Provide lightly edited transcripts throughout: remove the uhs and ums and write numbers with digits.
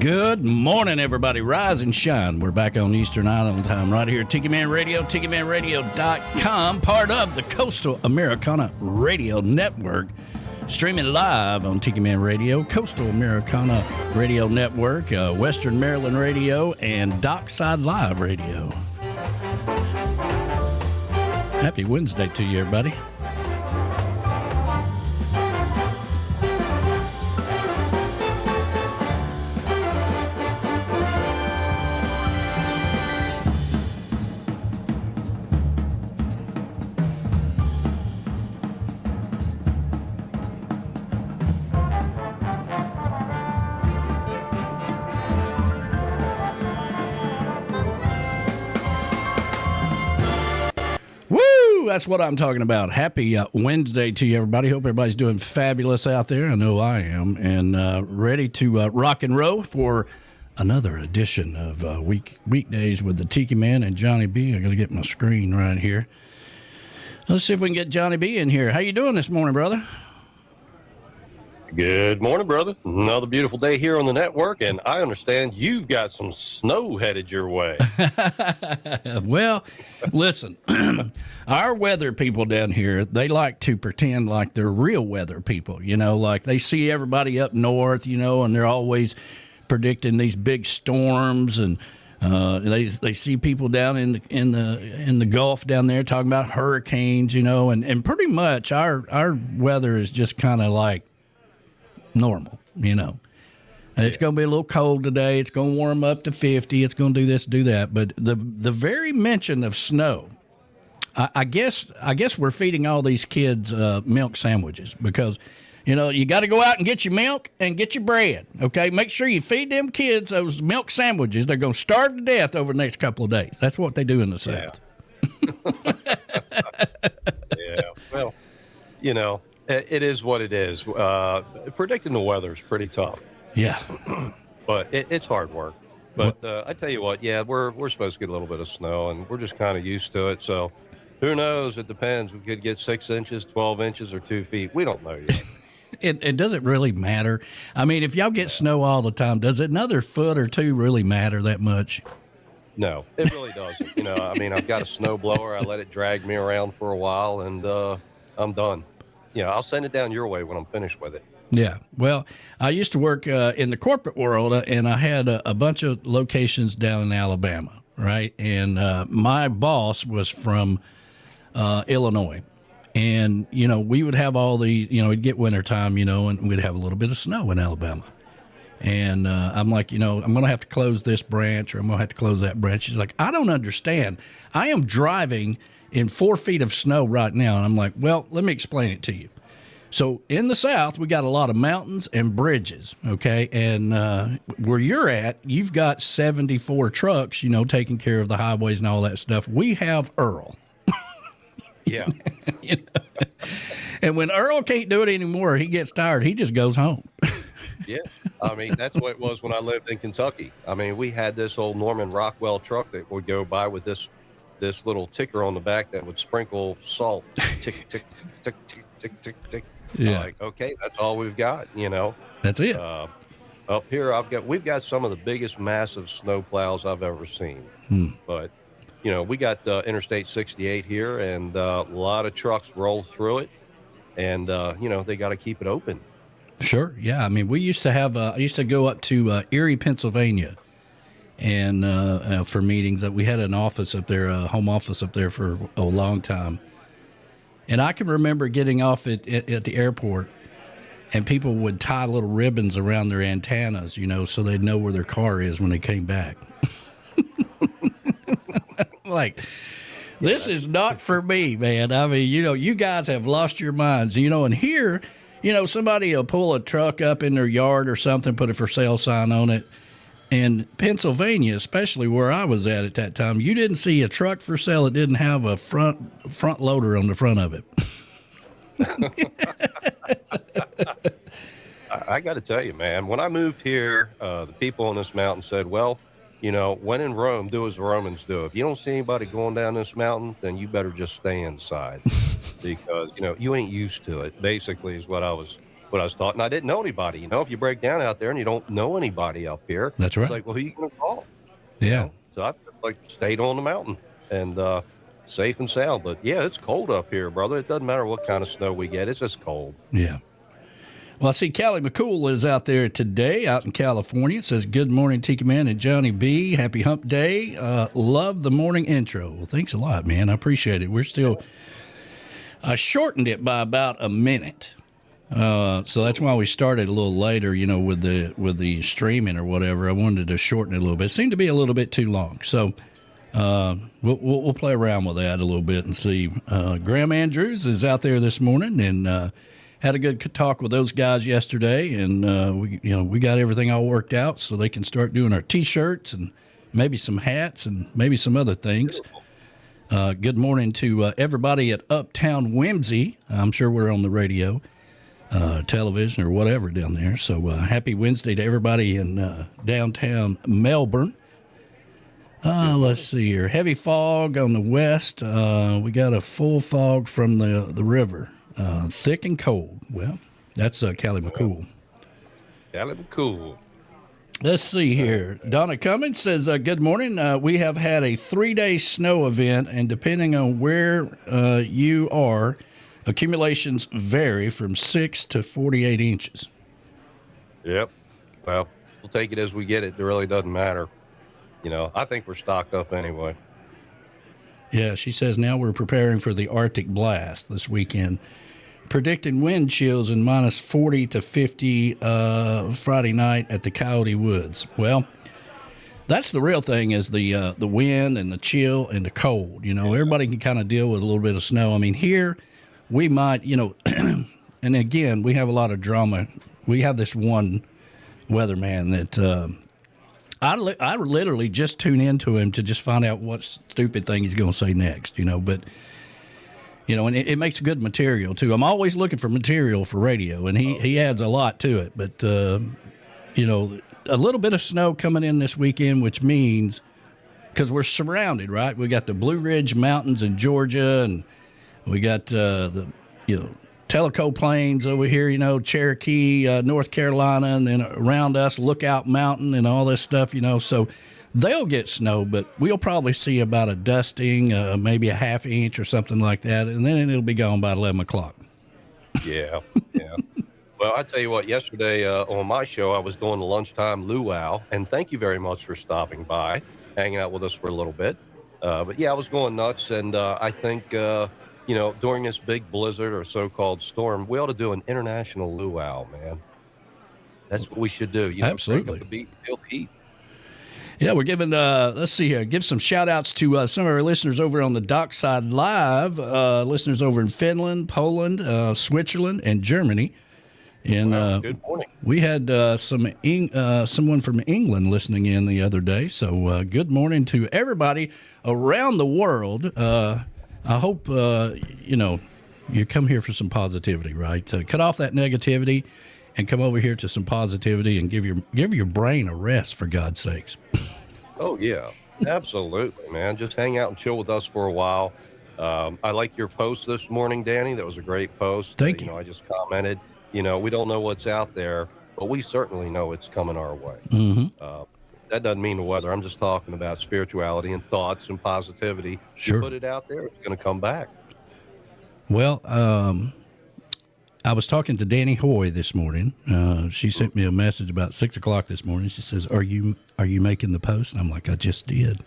Good morning, everybody. Rise and shine. We're back on Eastern Island time right here at Tiki Man Radio, TikiManRadio.com, part of the Coastal Americana Radio Network, streaming live on Tiki Man Radio, Coastal Americana Radio Network, Western Maryland Radio, and Dockside Live Radio. Happy Wednesday to you, everybody. That's what I'm talking about. Happy Wednesday to you, everybody. Hope everybody's doing fabulous out there. I know I am. And ready to rock and roll for another edition of Weekdays with the Tiki Man and Johnny B. I got to get my screen right here. Let's see if we can get Johnny B in here. How you doing this morning, brother? Good morning, brother. Another beautiful day here on the network, and I understand you've got some snow headed your way. Well, listen, our weather people down here, they like to pretend like they're real weather people, you know, like they see everybody up north, you know, and they're always predicting these big storms, and they see people down in the Gulf down there talking about hurricanes, you know, and pretty much our weather is just kind of like normal, you know. It's going to be a little cold today. It's going to warm up to 50. It's going to do this, do that. But the very mention of snow, I guess we're feeding all these kids milk sandwiches because, you know, you got to go out and get your milk and get your bread. Okay, make sure you feed them kids those milk sandwiches. They're going to starve to death over the next couple of days. That's what they do in the South. Yeah. Well, you know. It is what it is. Predicting the weather is pretty tough. Yeah. But it's hard work. But I tell you what, yeah, we're supposed to get a little bit of snow, and we're just kind of used to it. So who knows? It depends. We could get 6 inches, 12 inches, or 2 feet. We don't know yet. It doesn't really matter. I mean, if y'all get snow all the time, does another foot or two really matter that much? No, it really doesn't. You know, I mean, I've got a snow blower. I let it drag me around for a while, and I'm done. Yeah, I'll send it down your way when I'm finished with it. Yeah. Well, I used to work in the corporate world, and I had a bunch of locations down in Alabama, right? And my boss was from Illinois. And, you know, we would have all the, you know, it'd get wintertime, you know, and we'd have a little bit of snow in Alabama. And I'm like, you know, I'm going to have to close this branch or I'm going to have to close that branch. She's like, I don't understand. I am driving in 4 feet of snow right now. And I'm like, well, let me explain it to you. So in the South, we got a lot of mountains and bridges, okay? And where you're at, you've got 74 trucks, you know, taking care of the highways and all that stuff. We have Earl. Yeah. You know? And when Earl can't do it anymore, he gets tired. He just goes home. Yeah. I mean, that's what it was when I lived in Kentucky. I mean, we had this old Norman Rockwell truck that would go by with this little ticker on the back that would sprinkle salt. Tick, tick, tick, tick, tick, tick, tick. Yeah. Like, okay, that's all we've got, you know. That's it. Up here, we've got some of the biggest massive snow plows I've ever seen. But, you know, we got Interstate 68 here, and a lot of trucks roll through it, and, you know, they got to keep it open. Sure. Yeah. I mean, we used to have, I used to go up to Erie, Pennsylvania, and for meetings. That we had an office up there, a home office up there for a long time. And I can remember getting off at the airport, and people would tie little ribbons around their antennas, you know, so they'd know where their car is when they came back. Like, this is not for me, man. I mean, you know, you guys have lost your minds, you know, and here, you know, somebody will pull a truck up in their yard or something, put a for sale sign on it. In Pennsylvania, especially where I was at that time, you didn't see a truck for sale that didn't have a front loader on the front of it. I got to tell you, man, when I moved here, the people on this mountain said, well, you know, when in Rome, do as the Romans do. If you don't see anybody going down this mountain, then you better just stay inside because, you know, you ain't used to it, basically, is what I was what I was taught, and I didn't know anybody. You know, if you break down out there and you don't know anybody up here, That's right. It's like, well, who you going to call? Yeah. You know? So I like stayed on the mountain and safe and sound. But yeah, it's cold up here, brother. It doesn't matter what kind of snow we get; it's just cold. Yeah. Well, I see Callie McCool is out there today, out in California. It says, good morning, Tiki Man and Johnny B. Happy hump day. Love the morning intro. Well, thanks a lot, man. I appreciate it. We're still shortened it by about a minute. So that's why we started a little later, you know, with the streaming or whatever. I wanted to shorten it a little bit. It seemed to be a little bit too long. So we'll play around with that a little bit and see. Graham Andrews is out there this morning and had a good talk with those guys yesterday, and we got everything all worked out so they can start doing our T-shirts and maybe some hats and maybe some other things. Good morning to everybody at Uptown Whimsy. I'm sure we're on the radio, television, or whatever down there. So happy Wednesday to everybody in downtown Melbourne. Let's see here. Heavy fog on the west. We got a full fog from the river. Thick and cold. Well, that's Callie McCool. Callie McCool. Let's see here. Donna Cummins says, good morning. We have had a 3-day snow event, and depending on where you are, accumulations vary from 6 to 48 inches. Yep. Well, we'll take it as we get it. It really doesn't matter. You know, I think we're stocked up anyway. Yeah, she says now we're preparing for the Arctic blast this weekend. Predicting wind chills in minus 40 to 50 Friday night at the Coyote Woods. Well, that's the real thing is the wind and the chill and the cold. You know, everybody can kind of deal with a little bit of snow. I mean, here we might, you know, and again, we have a lot of drama. We have this one weatherman that I literally just tune into him to just find out what stupid thing he's going to say next, you know, but... You know, and it makes good material, too. I'm always looking for material for radio, and he adds a lot to it. But, you know, a little bit of snow coming in this weekend, which means, because we're surrounded, right? We got the Blue Ridge Mountains in Georgia, and we got Tellico Plains over here, you know, Cherokee, North Carolina, and then around us, Lookout Mountain and all this stuff, you know. So they'll get snow, but we'll probably see about a dusting, maybe a half inch or something like that, and then it'll be gone by 11 o'clock. Yeah, yeah. Well, I tell you what, yesterday on my show, I was doing the lunchtime luau, and thank you very much for stopping by, hanging out with us for a little bit. But, yeah, I was going nuts, and I think, during this big blizzard or so-called storm, we ought to do an international luau, man. That's what we should do. You know, absolutely. The beat, feel the heat. Yeah, we're giving, let's see here, give some shout-outs to some of our listeners over on the Dockside Live, listeners over in Finland, Poland, Switzerland, and Germany. And good morning. We had someone from England listening in the other day, so good morning to everybody around the world. I hope, you come here for some positivity, right? Cut off that negativity and come over here to some positivity and give your brain a rest, for God's sakes. Oh, yeah, absolutely, man. Just hang out and chill with us for a while. I like your post this morning, Danny. That was a great post. Thank you. I just commented, we don't know what's out there, but we certainly know it's coming our way. Mm-hmm. That doesn't mean the weather. I'm just talking about spirituality and thoughts and positivity. Sure. You put it out there, it's going to come back. Well, I was talking to Danny Hoy this morning. She sent me a message about 6 o'clock this morning. She says, "Are you making the post?" And I'm like, "I just did."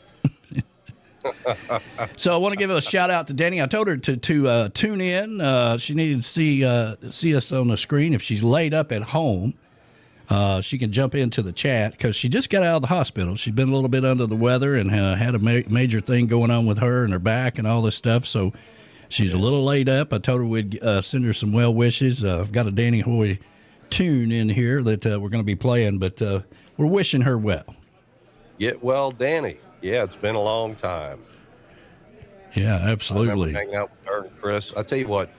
So I want to give a shout out to Danny. I told her to tune in. She needed to see us on the screen. If she's laid up at home, she can jump into the chat because she just got out of the hospital. She's been a little bit under the weather and had a major thing going on with her and her back and all this stuff. So she's a little laid up. I told her we'd send her some well wishes. I've got a Danny Hoy tune in here that we're going to be playing, but we're wishing her well. Get well, Danny. Yeah, it's been a long time. Yeah, absolutely. I remember hanging out with her and Chris. I tell you what,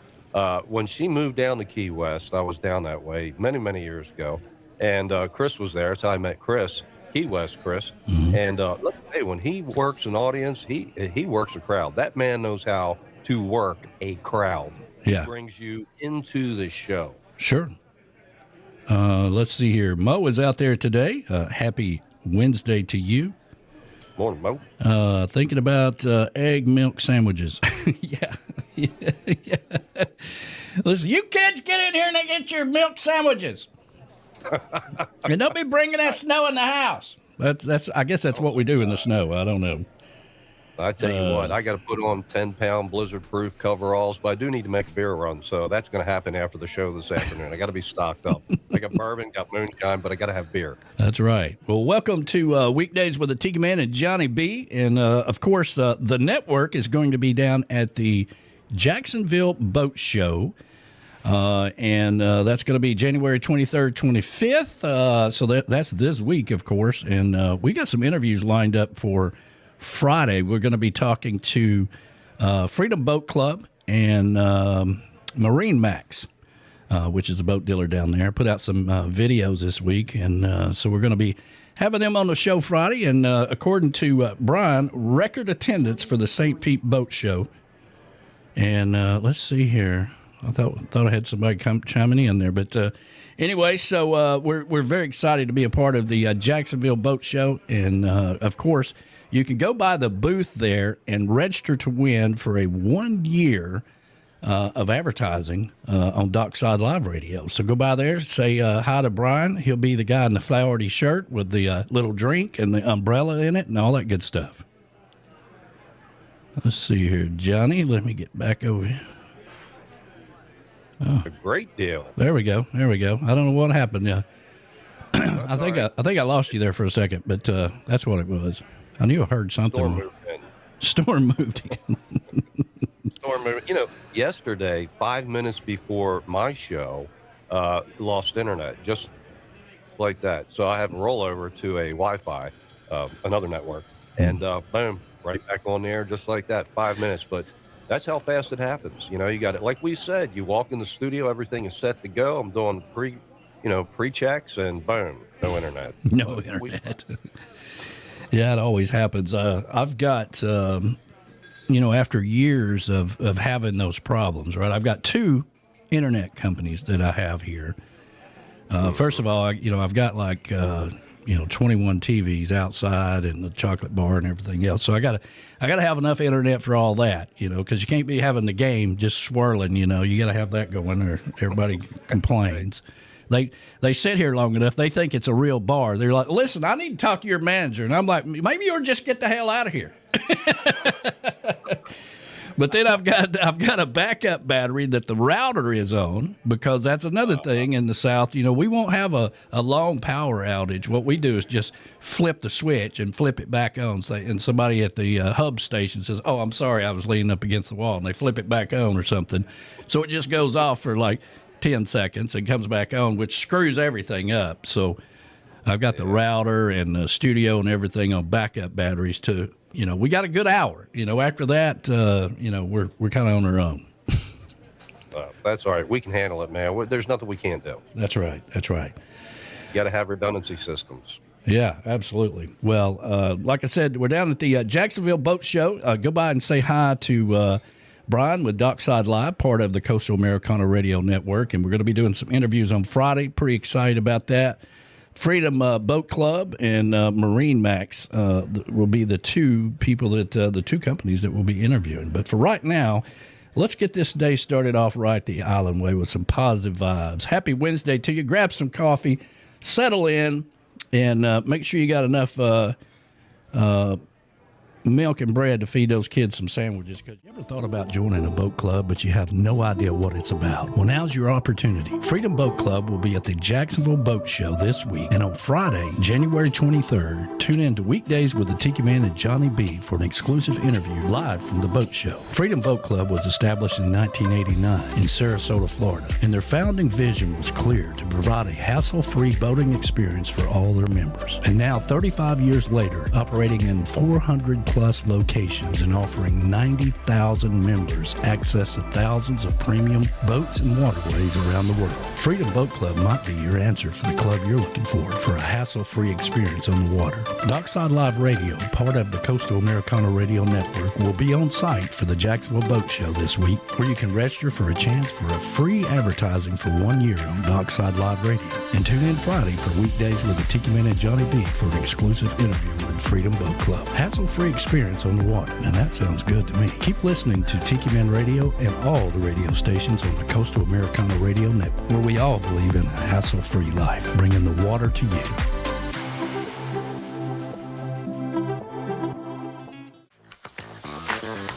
when she moved down to Key West, I was down that way many, many years ago, and Chris was there. That's how I met Chris, Key West Chris. Mm-hmm. And let me tell you, when he works an audience, he works a crowd. That man knows how to work a crowd. Yeah. He brings you into the show. Sure. Let's see here. Mo is out there today. Happy Wednesday to you. Morning, Mo. Thinking about egg milk sandwiches. Yeah. Listen, you kids get in here and get your milk sandwiches. And don't be bringing that snow in the house. I guess that's what we do in the snow. I don't know. I tell you what, I got to put on 10-pound blizzard-proof coveralls, but I do need to make a beer run, so that's going to happen after the show this afternoon. I got to be stocked up. I got bourbon, got moonshine, but I got to have beer. That's right. Well, welcome to Weekdays with the Tiki Man and Johnny B. And, of course, the network is going to be down at the Jacksonville Boat Show. And that's going to be January 23rd, 25th. So that's this week, of course. And we got some interviews lined up for Friday. We're going to be talking to Freedom Boat Club and Marine Max, which is a boat dealer down there. Put out some videos this week. And so we're going to be having them on the show Friday. And according to Brian, record attendance for the St. Pete Boat Show. And let's see here. I thought I had somebody chiming in there, but anyway, so we're very excited to be a part of the Jacksonville Boat Show, and of course, you can go by the booth there and register to win for a 1 year of advertising on Dockside Live Radio. So go by there, say hi to Brian. He'll be the guy in the flowery shirt with the little drink and the umbrella in it and all that good stuff. Let's see here, Johnny. Let me get back over here. Oh. A great deal. There we go. I don't know what happened. I think I lost you there for a second, but that's what it was. I knew I heard something. Storm moved in. Storm moved. Yesterday, 5 minutes before my show, lost internet, just like that. So I have a rollover to a Wi-Fi, another network, and boom, right back on the air, just like that. 5 minutes, but. That's how fast it happens. You got it. Like we said, you walk in the studio, everything is set to go. I'm doing pre-checks, and boom, no internet. No internet. Yeah, it always happens. I've got, after years of having those problems, right? I've got two internet companies that I have here. First of all, I've got 21 TVs outside and the chocolate bar and everything else. So I gotta have enough internet for all that, because you can't be having the game just swirling. You gotta have that going, or everybody complains. They sit here long enough. They think it's a real bar. They're like, listen, I need to talk to your manager, and I'm like, maybe you'll just get the hell out of here. But then I've got a backup battery that the router is on, because that's another thing in the South. We won't have a long power outage. What we do is just flip the switch and flip it back on. And somebody at the hub station says, oh, I'm sorry, I was leaning up against the wall. And they flip it back on or something. So it just goes off for like 10 seconds and comes back on, which screws everything up. So I've got the router and the studio and everything on backup batteries too. We got a good hour. After that, we're kind of on our own. That's all right. We can handle it, man. There's nothing we can't do. That's right. You got to have redundancy systems. Yeah, absolutely. Well, like I said, we're down at the Jacksonville Boat Show. Go by and say hi to Brian with Dockside Live, part of the Coastal Americana Radio Network, and we're going to be doing some interviews on Friday. Pretty excited about that. Freedom Boat Club and Marine Max will be the two people the two companies that we'll be interviewing. But for right now, let's get this day started off right the island way with some positive vibes. Happy Wednesday to you. Grab some coffee, settle in, and make sure you got enough milk and bread to feed those kids some sandwiches. Because you ever thought about joining a boat club, but you have no idea what it's about? Well, now's your opportunity. Freedom Boat Club will be at the Jacksonville Boat Show this week, and on Friday, January 23rd, tune in to Weekdays with the Tiki Man and Johnny B for an exclusive interview live from the boat show. Freedom Boat Club was established in 1989 in Sarasota, Florida, and their founding vision was clear: to provide a hassle-free boating experience for all their members. And now, 35 years later, operating in 400 plus locations and offering 90,000 members access to thousands of premium boats and waterways around the world. Freedom Boat Club might be your answer for the club you're looking for a hassle-free experience on the water. Dockside Live Radio, part of the Coastal Americana Radio Network, will be on site for the Jacksonville Boat Show this week, where you can register for a chance for a free advertising for 1 year on Dockside Live Radio. And tune in Friday for Weekdays with the Tiki Man and Johnny B for an exclusive interview with Freedom Boat Club. Hassle-free experience on the water. Now that sounds good to me. Keep listening to Tiki Man Radio and all the radio stations on the Coastal Americana Radio Network, where we all believe in a hassle-free life, bringing the water to you.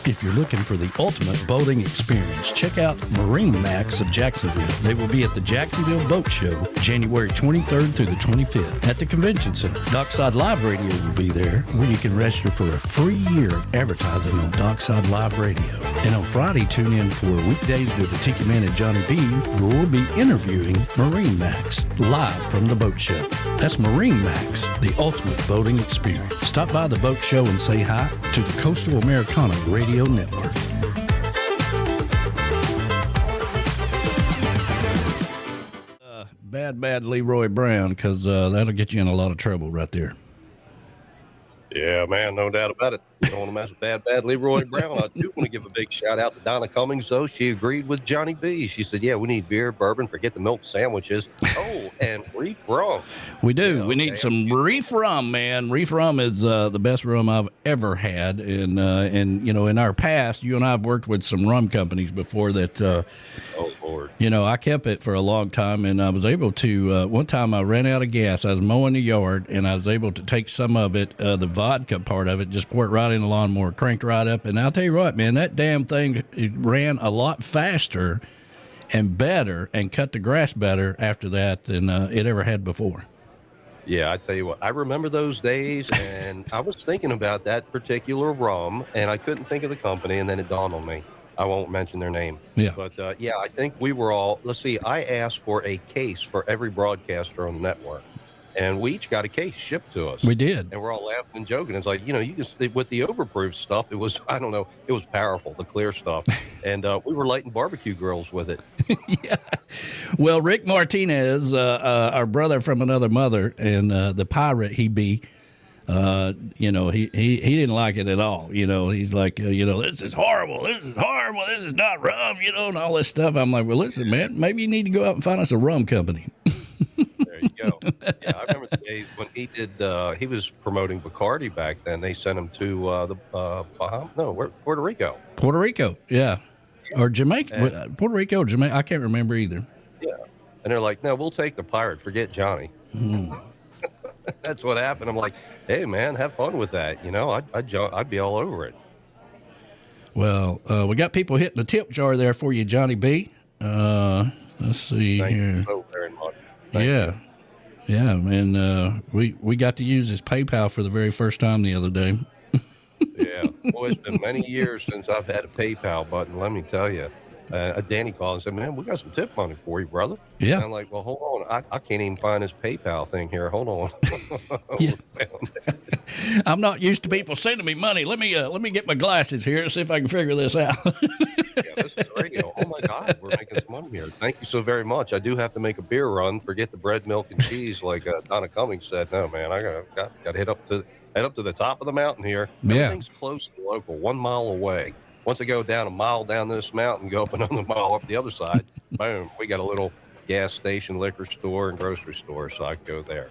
If you're looking for the ultimate boating experience, check out Marine Max of Jacksonville. They will be at the Jacksonville Boat Show January 23rd through the 25th at the Convention Center. Dockside Live Radio will be there, where you can register for a free year of advertising on Dockside Live Radio. And on Friday, tune in for Weekdays with the Tiki Man and Johnny B, where we'll be interviewing Marine Max live from the boat show. That's Marine Max, the ultimate boating experience. Stop by the boat show and say hi to the Coastal Americana Radio Network. Bad Leroy Brown, because that'll get you in a lot of trouble right there. Yeah, man, no doubt about it. You don't want to mess with bad Leroy Brown. I do want to give a big shout out to Donna Cummings, though. She agreed with Johnny B. She said, yeah, we need beer, bourbon, forget the milk sandwiches. Oh, and reef rum. We do. You know, we need some reef rum, man. Reef rum is the best rum I've ever had. And you know, in our past, you and I have worked with some rum companies before that. Oh, Lord. You know, I kept it for a long time, and I was able to, one time I ran out of gas. I was mowing the yard, and I was able to take some of it, the vodka part of it, just pour it right in the lawnmower, cranked right up. And I'll tell you what, man, that damn thing, it ran a lot faster and better and cut the grass better after that than it ever had before. Yeah, I tell you what, I remember those days, and I was thinking about that particular rum, and I couldn't think of the company, and then it dawned on me. I won't mention their name. Yeah. But, yeah, I think we were all, let's see, I asked for a case for every broadcaster on the network, and we each got a case shipped to us. We did. And we're all laughing and joking. It's like, you know, you can, with the overproof stuff, it was, I don't know, it was powerful, the clear stuff. And we were lighting barbecue grills with it. Yeah. Well, Rick Martinez, our brother from another mother, and the pirate he be, you know, he didn't like it at all. You know, he's like, you know, this is horrible. This is horrible. This is not rum, you know, and all this stuff. I'm like, well, listen, man, maybe you need to go out and find us a rum company. There you go. Yeah, I remember the days when he did, he was promoting Bacardi back then. They sent him to Puerto Rico. Puerto Rico, yeah. Or Jamaica. And, Puerto Rico or Jamaica. I can't remember either. Yeah. And they're like, no, we'll take the pirate. Forget Johnny. That's what happened. I'm like, hey, man, have fun with that. You know, I'd be all over it. Well, we got people hitting the tip jar there for you, Johnny B. Let's see Thank here. you so very much. Yeah. And we got to use his PayPal for the very first time the other day. Yeah. Well, it's been many years since I've had a PayPal button, let me tell you. Danny called and said, man, we got some tip money for you, brother. Yeah. And I'm like, well, hold on. I can't even find this PayPal thing here. Hold on. Yeah. I'm not used to people sending me money. Let me get my glasses here and see if I can figure this out. Yeah, this is radio. Oh, my God. We're making some money here. Thank you so very much. I do have to make a beer run. Forget the bread, milk, and cheese like Donna Cummings said. No, man, I got to head up to the top of the mountain here. Yeah. Everything's close and local, 1 mile away. Once I go down a mile down this mountain, go up another mile up the other side, boom, we got a little gas station, liquor store, and grocery store, so I can go there.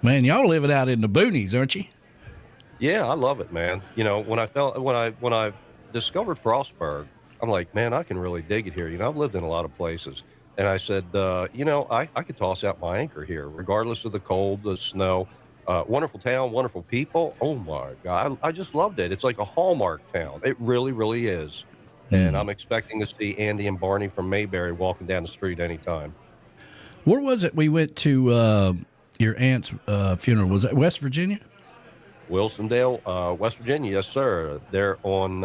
Man, y'all living out in the boonies, aren't you? Yeah, I love it, man. You know, when I discovered Frostburg, I'm like, man, I can really dig it here. You know, I've lived in a lot of places, and I said, you know, I could toss out my anchor here, regardless of the cold, the snow. Wonderful town, wonderful people. Oh my God, I just loved it. It's like a Hallmark town. It really, really is. And I'm expecting to see Andy and Barney from Mayberry walking down the street anytime. Where was it we went to your aunt's funeral? Was that West Virginia? Wilsondale, West Virginia, yes, sir. They're on,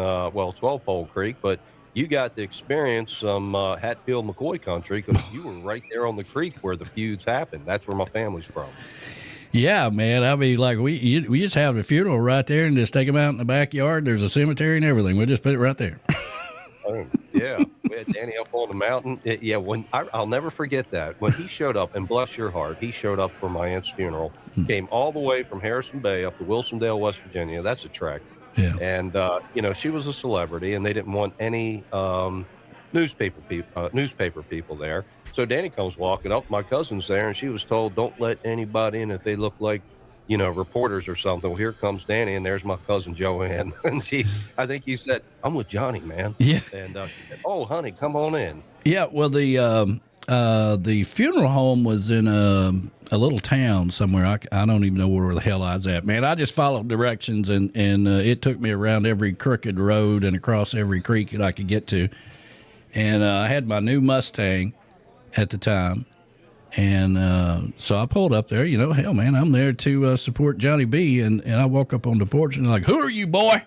12 Pole Creek, but you got to experience some Hatfield McCoy country because you were right there on the creek where the feuds happened. That's where my family's from. Yeah, man. I mean, like we just have a funeral right there and just take them out in the backyard. There's a cemetery and everything. We just put it right there. Yeah, we had Danny up on the mountain. I'll never forget that when he showed up, and bless your heart, he showed up for my aunt's funeral. Came all the way from Harrison Bay up to Wilsondale, West Virginia. That's a trek. Yeah. And she was a celebrity, and they didn't want any newspaper people there. So Danny comes walking up. My cousin's there, and she was told, "Don't let anybody in if they look like, reporters or something." Well, here comes Danny, and there's my cousin Joanne, and I think he said, "I'm with Johnny, man." Yeah. And she said, "Oh, honey, come on in." Yeah. Well, the funeral home was in a little town somewhere. I don't even know where the hell I was at, man. I just followed directions, and it took me around every crooked road and across every creek that I could get to. And I had my new Mustang at the time. And so I pulled up there, hell, man, I'm there to support Johnny B. And I walk up on the porch and like, "Who are you, boy?"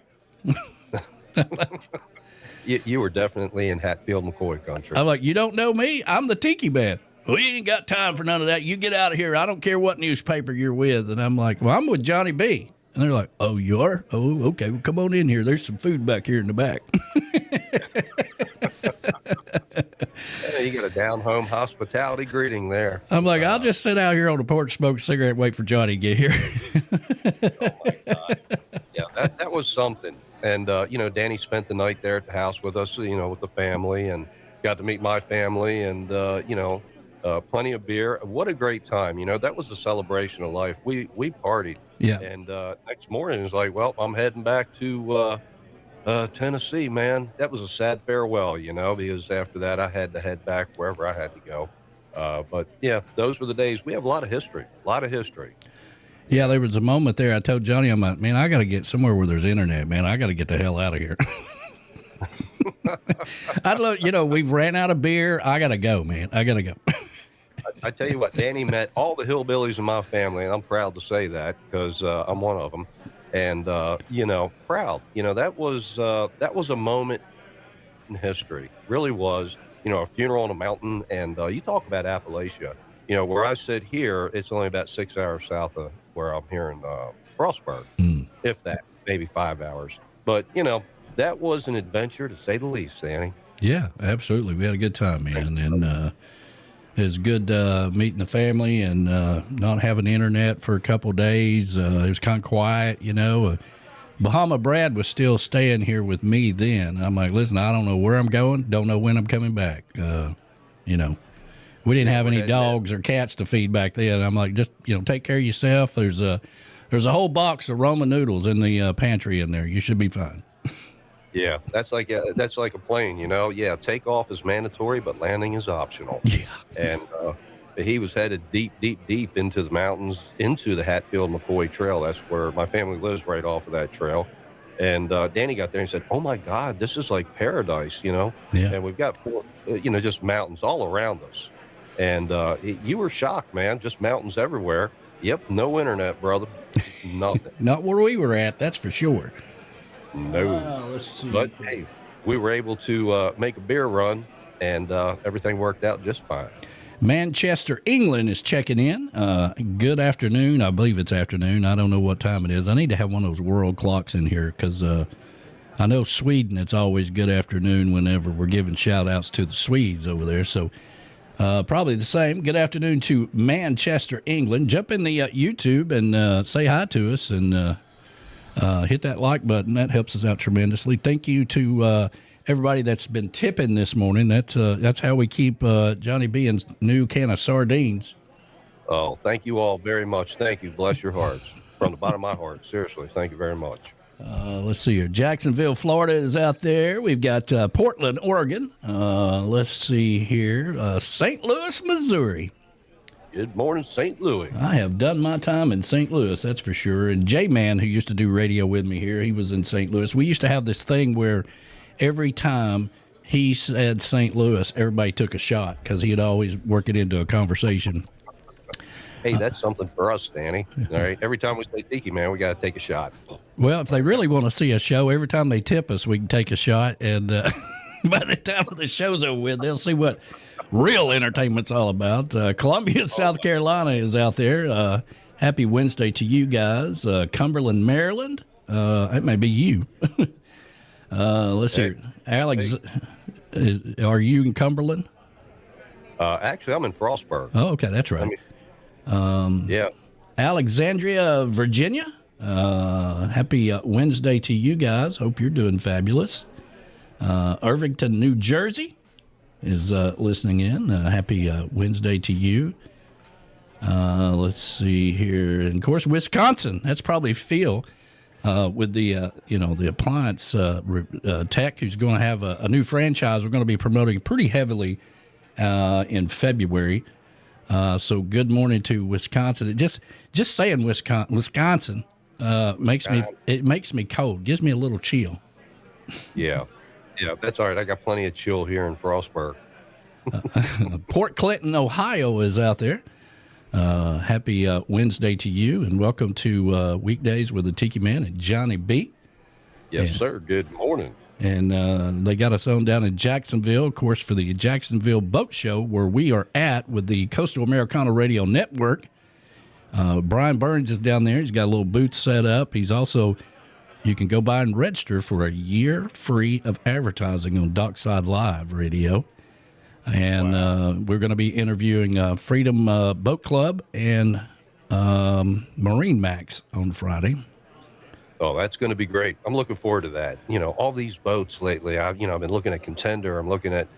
You were definitely in Hatfield McCoy country. I'm like, "You don't know me? I'm the Tiki Man." "We ain't got time for none of that. You get out of here. I don't care what newspaper you're with." And I'm like, "Well, I'm with Johnny B." And they're like, "Oh, you are? Oh, okay. Well, come on in here. There's some food back here in the back." You got a down-home hospitality greeting there. I'm like, "I'll just sit out here on the porch, smoke a cigarette, and wait for Johnny to get here." Oh, my God. Yeah, that was something. And, Danny spent the night there at the house with us, with the family, and got to meet my family and, plenty of beer. What a great time. That was a celebration of life. We partied. Yeah. And next morning, it was like, well, I'm heading back to Tennessee, man. That was a sad farewell, because after that, I had to head back wherever I had to go. But, yeah, those were the days. We have a lot of history. Yeah, there was a moment there. I told Johnny, I'm like, "Man, I got to get somewhere where there's internet, man. I got to get the hell out of here." I'd love, we've ran out of beer. I got to go, man. I got to go. I tell you what, Danny met all the hillbillies in my family, and I'm proud to say that because I'm one of them. And, proud. That was a moment in history. Really was, a funeral on a mountain. And you talk about Appalachia. Where I sit here, it's only about 6 hours south of where I'm here in Frostburg, if that, maybe 5 hours. But, that was an adventure to say the least, Danny. Yeah, absolutely. We had a good time, man. And it was good meeting the family and not having internet for a couple of days. It was kind of quiet, Bahama Brad was still staying here with me then. I'm like, "Listen, I don't know where I'm going. Don't know when I'm coming back. We didn't have any dogs or cats to feed back then. I'm like, just, take care of yourself. There's a whole box of ramen noodles in the pantry in there. You should be fine." Yeah, that's like a plane, Yeah, takeoff is mandatory, but landing is optional. Yeah. And he was headed deep, deep, deep into the mountains, into the Hatfield McCoy Trail. That's where my family lives, right off of that trail. And Danny got there and said, "Oh, my God, this is like paradise, Yeah. And we've got, just mountains all around us. And you were shocked, man, just mountains everywhere. Yep, no internet, brother. Nothing. Not where we were at, that's for sure. No. Let's see. But, hey, we were able to make a beer run, and everything worked out just fine. Manchester, England is checking in. Good afternoon. I believe it's afternoon. I don't know what time it is. I need to have one of those world clocks in here because I know Sweden, it's always good afternoon whenever we're giving shout-outs to the Swedes over there. So probably the same. Good afternoon to Manchester, England. Jump in the YouTube and say hi to us and hit that like button. That helps us out tremendously. Thank you to everybody that's been tipping this morning. That's how we keep Johnny B. and new can of sardines. Oh, thank you all very much. Thank you. Bless your hearts. From the bottom of my heart. Seriously, thank you very much. Let's see here. Jacksonville, Florida is out there. We've got Portland, Oregon. Let's see here. St. Louis, Missouri. Good morning, St. Louis. I have done my time in St. Louis, that's for sure. And J-Man, who used to do radio with me here, he was in St. Louis. We used to have this thing where every time he said St. Louis, everybody took a shot because he'd always work it into a conversation. Hey, that's something for us, Danny. All right. Every time we say Tiki Man, we got to take a shot. Well, if they really want to see a show, every time they tip us, we can take a shot. And by the time the show's over with, they'll see what real entertainment's all about. Columbia, South Carolina is out there. Happy Wednesday to you guys. Cumberland, Maryland. That may be you. Let's hear it. Alex, are you in Cumberland? Actually, I'm in Frostburg. Oh, okay, that's right. Yeah. Alexandria, Virginia. Happy Wednesday to you guys. Hope you're doing fabulous. Irvington, New Jersey is listening in. Happy Wednesday to you. Let's see here. And, of course, Wisconsin. That's probably Phil with the, the appliance tech who's going to have a new franchise we're going to be promoting pretty heavily in February. So good morning to Wisconsin. Just saying Wisconsin makes me cold. Gives me a little chill. Yeah, that's all right. I got plenty of chill here in Frostburg. Port Clinton, Ohio is out there. Happy Wednesday to you, and welcome to Weekdays with the Tiki Man and Johnny B. Yes, sir. Good morning. And they got us on down in Jacksonville, of course, for the Jacksonville Boat Show, where we are at with the Coastal Americana Radio Network. Brian Burns is down there. He's got a little booth set up. He's also, you can go by and register for a year free of advertising on Dockside Live Radio. And we're going to be interviewing Freedom Boat Club and Marine Max on Friday. Oh, that's going to be great. I'm looking forward to that. All these boats lately, I've been looking at Contender. I'm looking at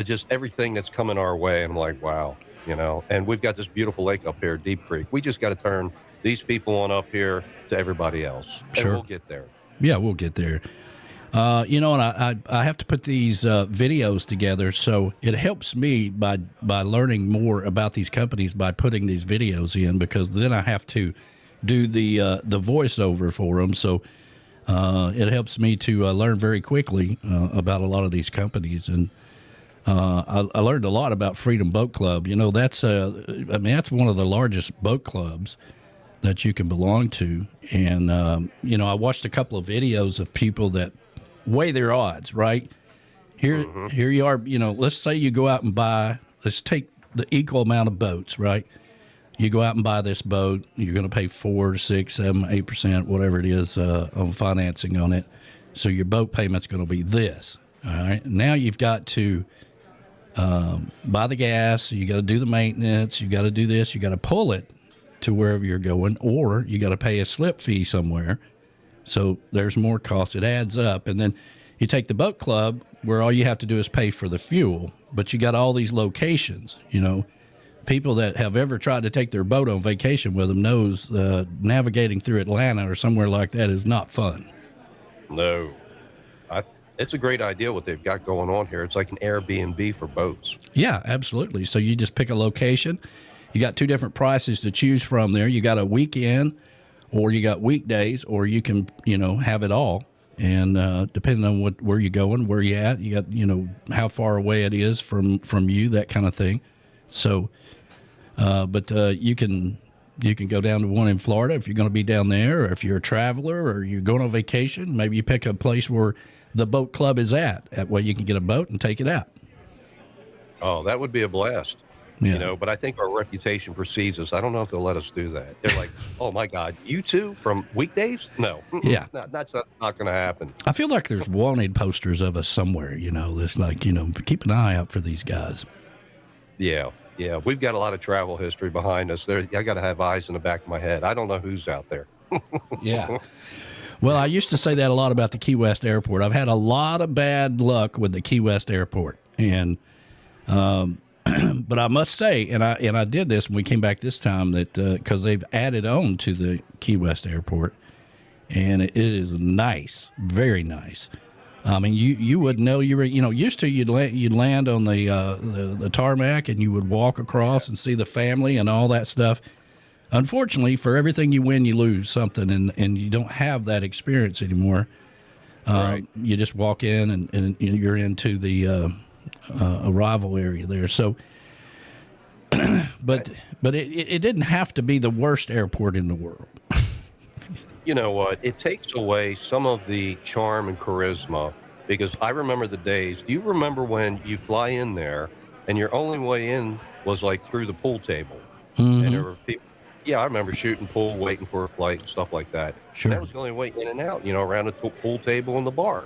just everything that's coming our way. And I'm like, wow, and we've got this beautiful lake up here, Deep Creek. We just got to turn these people on up here to everybody else. Sure. And we'll get there. Yeah, we'll get there. And I have to put these videos together, so it helps me by learning more about these companies by putting these videos in, because then I have to do the voiceover for them. So it helps me to learn very quickly about a lot of these companies. And I learned a lot about Freedom Boat Club. That's that's one of the largest boat clubs that you can belong to. And I watched a couple of videos of people that weigh their odds, right? Here you are, let's say you go out and let's take the equal amount of boats, right? You go out and buy this boat, you're going to pay 4, 6, 7, 8%, whatever it is, on financing on it. So your boat payment's going to be this. All right. Now you've got to buy the gas, you got to do the maintenance, you got to do this, you got to pull it to wherever you're going, or you got to pay a slip fee somewhere. So there's more costs. It adds up. And then you take the boat club where all you have to do is pay for the fuel, but you got all these locations. People that have ever tried to take their boat on vacation with them knows navigating through Atlanta or somewhere like that is not fun. No. It's a great idea what they've got going on here. It's like an Airbnb for boats. Yeah, absolutely. So you just pick a location. You got 2 different prices to choose from there. You got a weekend, or you got weekdays, or you can, have it all. And depending on where you're going, where you're at, you got, how far away it is from you, that kind of thing. So, but you can go down to one in Florida if you're going to be down there, or if you're a traveler or you're going on vacation, maybe you pick a place where the boat club is at. That way you can get a boat and take it out. Oh, that would be a blast. Yeah. But I think our reputation precedes us. I don't know if they'll let us do that. They're like, oh, my God, you two from Weekdays? No. Yeah. That's not going to happen. I feel like there's wanted posters of us somewhere, that's like, keep an eye out for these guys. Yeah. Yeah. We've got a lot of travel history behind us. I got to have eyes in the back of my head. I don't know who's out there. Yeah. Well, I used to say that a lot about the Key West Airport. I've had a lot of bad luck with the Key West Airport. And, but I must say, and I did this when we came back this time, that because they've added on to the Key West Airport, and it is nice, very nice. I mean, you would know you were, used to you'd land on the tarmac and you would walk across and see the family and all that stuff. Unfortunately, for everything you win, you lose something, and you don't have that experience anymore. Right. You just walk in and you're into the arrival area there. So, but it didn't have to be the worst airport in the world. You know what? It takes away some of the charm and charisma, because I remember the days. Do you remember when you fly in there and your only way in was like through the pool table? Mm-hmm. And there were people. Yeah, I remember shooting pool, waiting for a flight, and stuff like that. Sure. And that was the only way in and out, around the pool table and the bar.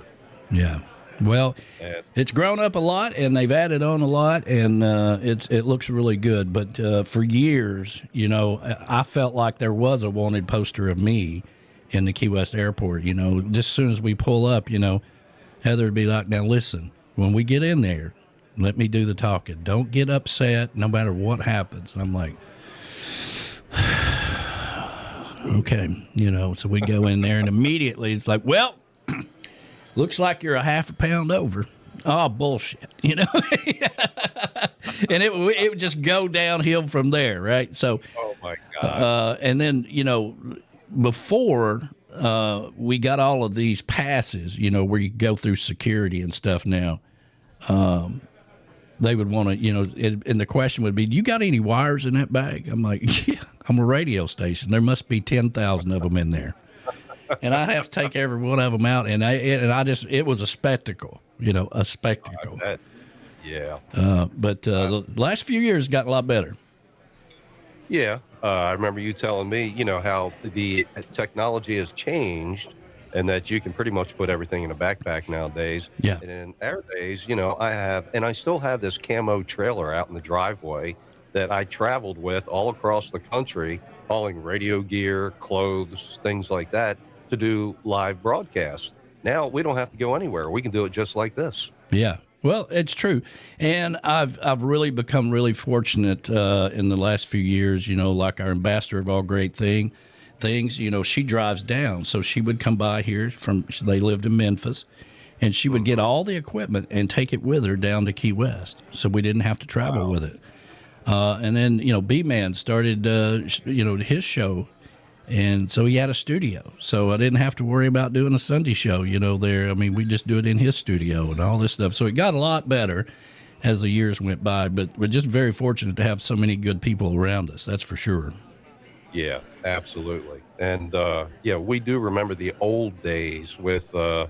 Yeah. Well, And it's grown up a lot, and they've added on a lot, and it looks really good. But for years, I felt like there was a wanted poster of me in the Key West airport. Just as soon as we pull up, Heather would be like, "Now listen, when we get in there, let me do the talking. Don't get upset, no matter what happens." And I'm like, okay, So we go in there, and immediately it's like, "Well, looks like you're a half a pound over." Oh, bullshit, And it would just go downhill from there, right? So, oh my God. And then, before we got all of these passes, where you go through security and stuff now, they would want to, and the question would be, "You got any wires in that bag?" I'm like, "Yeah, I'm a radio station. There must be 10,000 of them in there." And I'd have to take every one of them out, and it was a spectacle, a spectacle. Yeah. But the last few years got a lot better. Yeah. I remember you telling me, how the technology has changed and that you can pretty much put everything in a backpack nowadays. Yeah. And in our days, I still have this camo trailer out in the driveway that I traveled with all across the country, hauling radio gear, clothes, things like that, to do live broadcasts. Now we don't have to go anywhere. We can do it just like this. Yeah. Well, it's true. And I've really become really fortunate in the last few years, like our ambassador of all great things, she drives down. So she would come by here they lived in Memphis, and she would get all the equipment and take it with her down to Key West. So we didn't have to travel with it. And then, B-Man started, his show. And so he had a studio. So I didn't have to worry about doing a Sunday show, there. I mean, we just do it in his studio and all this stuff. So it got a lot better as the years went by. But we're just very fortunate to have so many good people around us. That's for sure. Yeah, absolutely. And, we do remember the old days with, that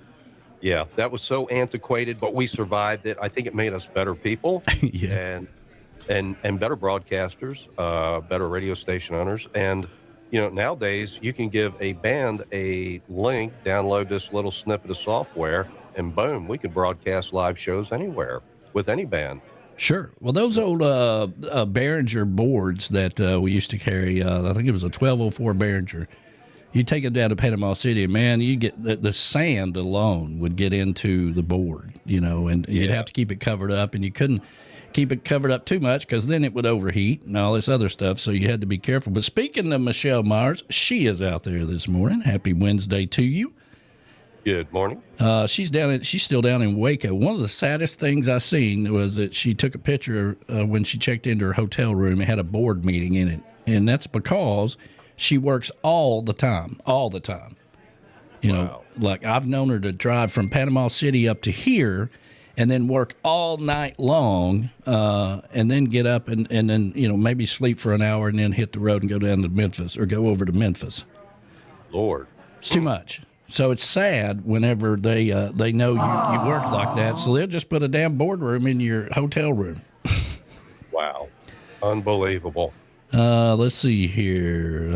was so antiquated, but we survived it. I think it made us better people. Yeah. And better broadcasters, better radio station owners. And, nowadays you can give a band a link, download this little snippet of software, and boom, we could broadcast live shows anywhere with any band. Sure. Well, those old Behringer boards that we used to carry, I think it was a 1204 Behringer, you take it down to Panama City, and man, you get the sand alone would get into the board, and you'd have to keep it covered up, and you couldn't keep it covered up too much because then it would overheat and all this other stuff. So you had to be careful. But speaking of Michelle Myers, she is out there this morning. Happy Wednesday to you. Good morning. She's still down in Waco. One of the saddest things I seen was that she took a picture when she checked into her hotel room. It had a board meeting in it, and that's because she works all the time. Like I've known her to drive from Panama City up to here, and then work all night long, and then get up and then, maybe sleep for an hour and then hit the road and go down to Memphis or go over to Memphis. Lord. It's too much. So it's sad whenever they know you work like that. So they'll just put a damn boardroom in your hotel room. Wow. Unbelievable. Let's see here.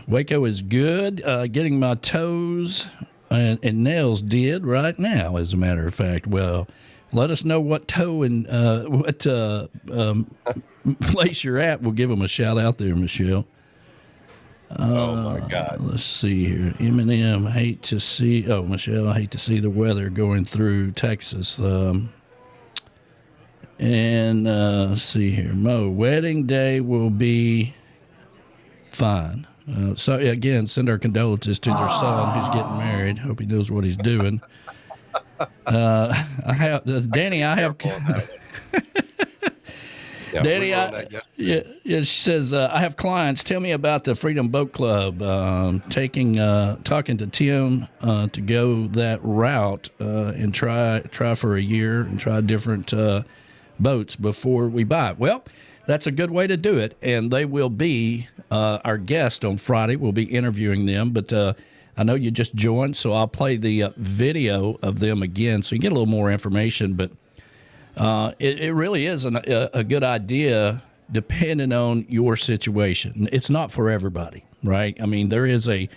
Waco is good. Getting my toes and nails did right now, as a matter of fact. Well, let us know what toe and what place you're at. We'll give them a shout out there, Michelle. Oh, my God. Let's see here. Eminem, Michelle, I hate to see the weather going through Texas. Let's see here. Mo, wedding day will be fine. So again, send our condolences to their son who's getting married. Hope he knows what he's doing. Danny, I have. Danny, she says, I have clients. Tell me about the Freedom Boat Club. Talking to Tim to go that route and try for a year and try different boats before we buy it. Well, that's a good way to do it, and they will be our guest on Friday. We'll be interviewing them, but I know you just joined, so I'll play the video of them again so you get a little more information. But it really is a good idea depending on your situation. It's not for everybody, right? I mean, there is a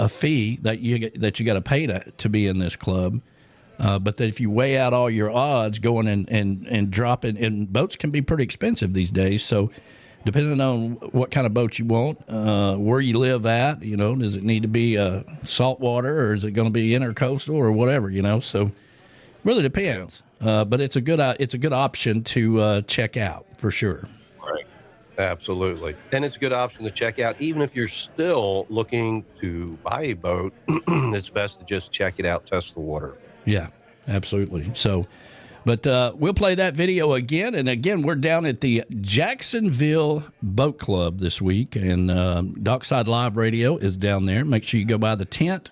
fee that you got to pay to be in this club. But that if you weigh out all your odds going and dropping, and boats can be pretty expensive these days. So depending on what kind of boat you want, where you live at, does it need to be saltwater or is it going to be intercoastal or whatever, So really depends. But it's a good option to check out for sure. Right. Absolutely. And it's a good option to check out. Even if you're still looking to buy a boat, it's best to just check it out, test the water. Yeah, absolutely. So, but we'll play that video again. And again, we're down at the Jacksonville Boat Club this week, and Dockside Live Radio is down there. Make sure you go by the tent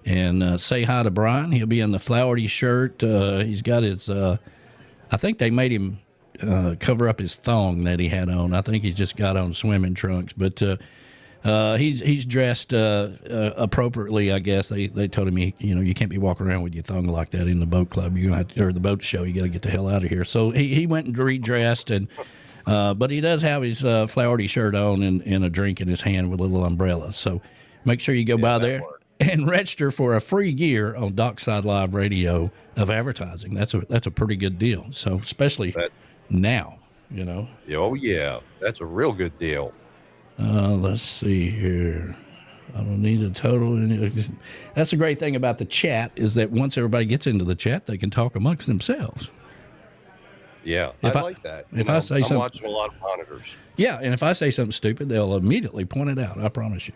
and say hi to Brian. He'll be in the flowery shirt. He's got his, I think they made him cover up his thong that he had on. I think he's just got on swimming trunks, but he's dressed appropriately, I guess. They told him you can't be walking around with your thong like that in the boat club. Or the boat show. You got to get the hell out of here. So he went and redressed, and but he does have his flowery shirt on and a drink in his hand with a little umbrella. So make sure you go by there and register for a free year on Dockside Live Radio of advertising. That's a pretty good deal. So especially now, Oh yeah, that's a real good deal. Let's see here. I don't need a total. That's the great thing about the chat is that once everybody gets into the chat, they can talk amongst themselves. Yeah, I like that. I say something, I'm watching a lot of monitors. Yeah, and if I say something stupid, they'll immediately point it out. I promise you.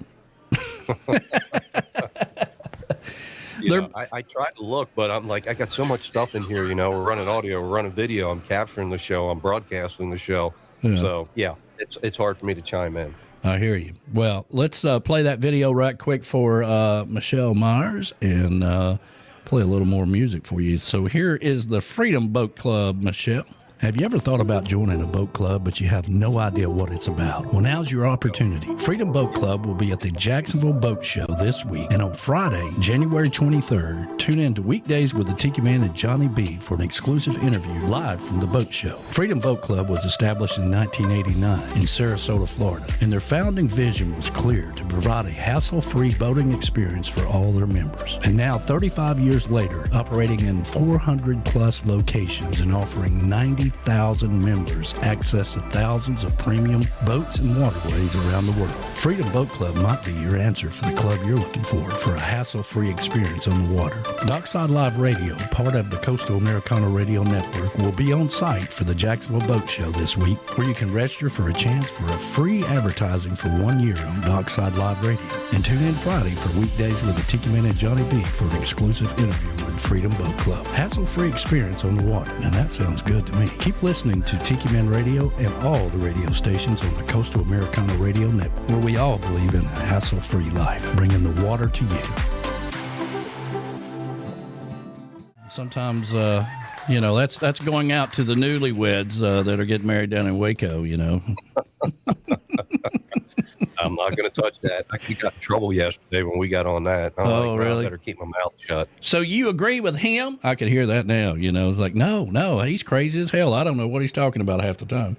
I tried to look, but I'm like, I got so much stuff in here. We're running audio, we're running video, I'm capturing the show, I'm broadcasting the show. Yeah. So yeah, it's hard for me to chime in. I hear you. Well, let's play that video right quick for Michelle Myers and play a little more music for you. So here is the Freedom Boat Club, Michelle. Have you ever thought about joining a boat club, but you have no idea what it's about? Well, now's your opportunity. Freedom Boat Club will be at the Jacksonville Boat Show this week. And on Friday, January 23rd, tune in to Weekdays with the Tiki Man and Johnny B for an exclusive interview live from the boat show. Freedom Boat Club was established in 1989 in Sarasota, Florida. And their founding vision was clear: to provide a hassle-free boating experience for all their members. And now, 35 years later, operating in 400-plus locations and offering 90,000 members access to thousands of premium boats and waterways around the world. Freedom Boat Club might be your answer for the club you're looking for a hassle-free experience on the water. Dockside Live Radio, part of the Coastal Americana Radio Network, will be on site for the Jacksonville Boat Show this week, where you can register for a chance for a free advertising for 1 year on Dockside Live Radio. And tune in Friday for Weekdays with the Tiki Man and Johnny B for an exclusive interview with Freedom Boat Club. Hassle-free experience on the water. Now that sounds good to me. Keep listening to Tiki Man Radio and all the radio stations on the Coastal Americana Radio Network, where we all believe in a hassle-free life, bringing the water to you. Sometimes, that's going out to the newlyweds that are getting married down in Waco, I'm not going to touch that. We got in trouble yesterday when we got on that. Really? I better keep my mouth shut. So you agree with him? I could hear that now. It's like, no, he's crazy as hell. I don't know what he's talking about half the time.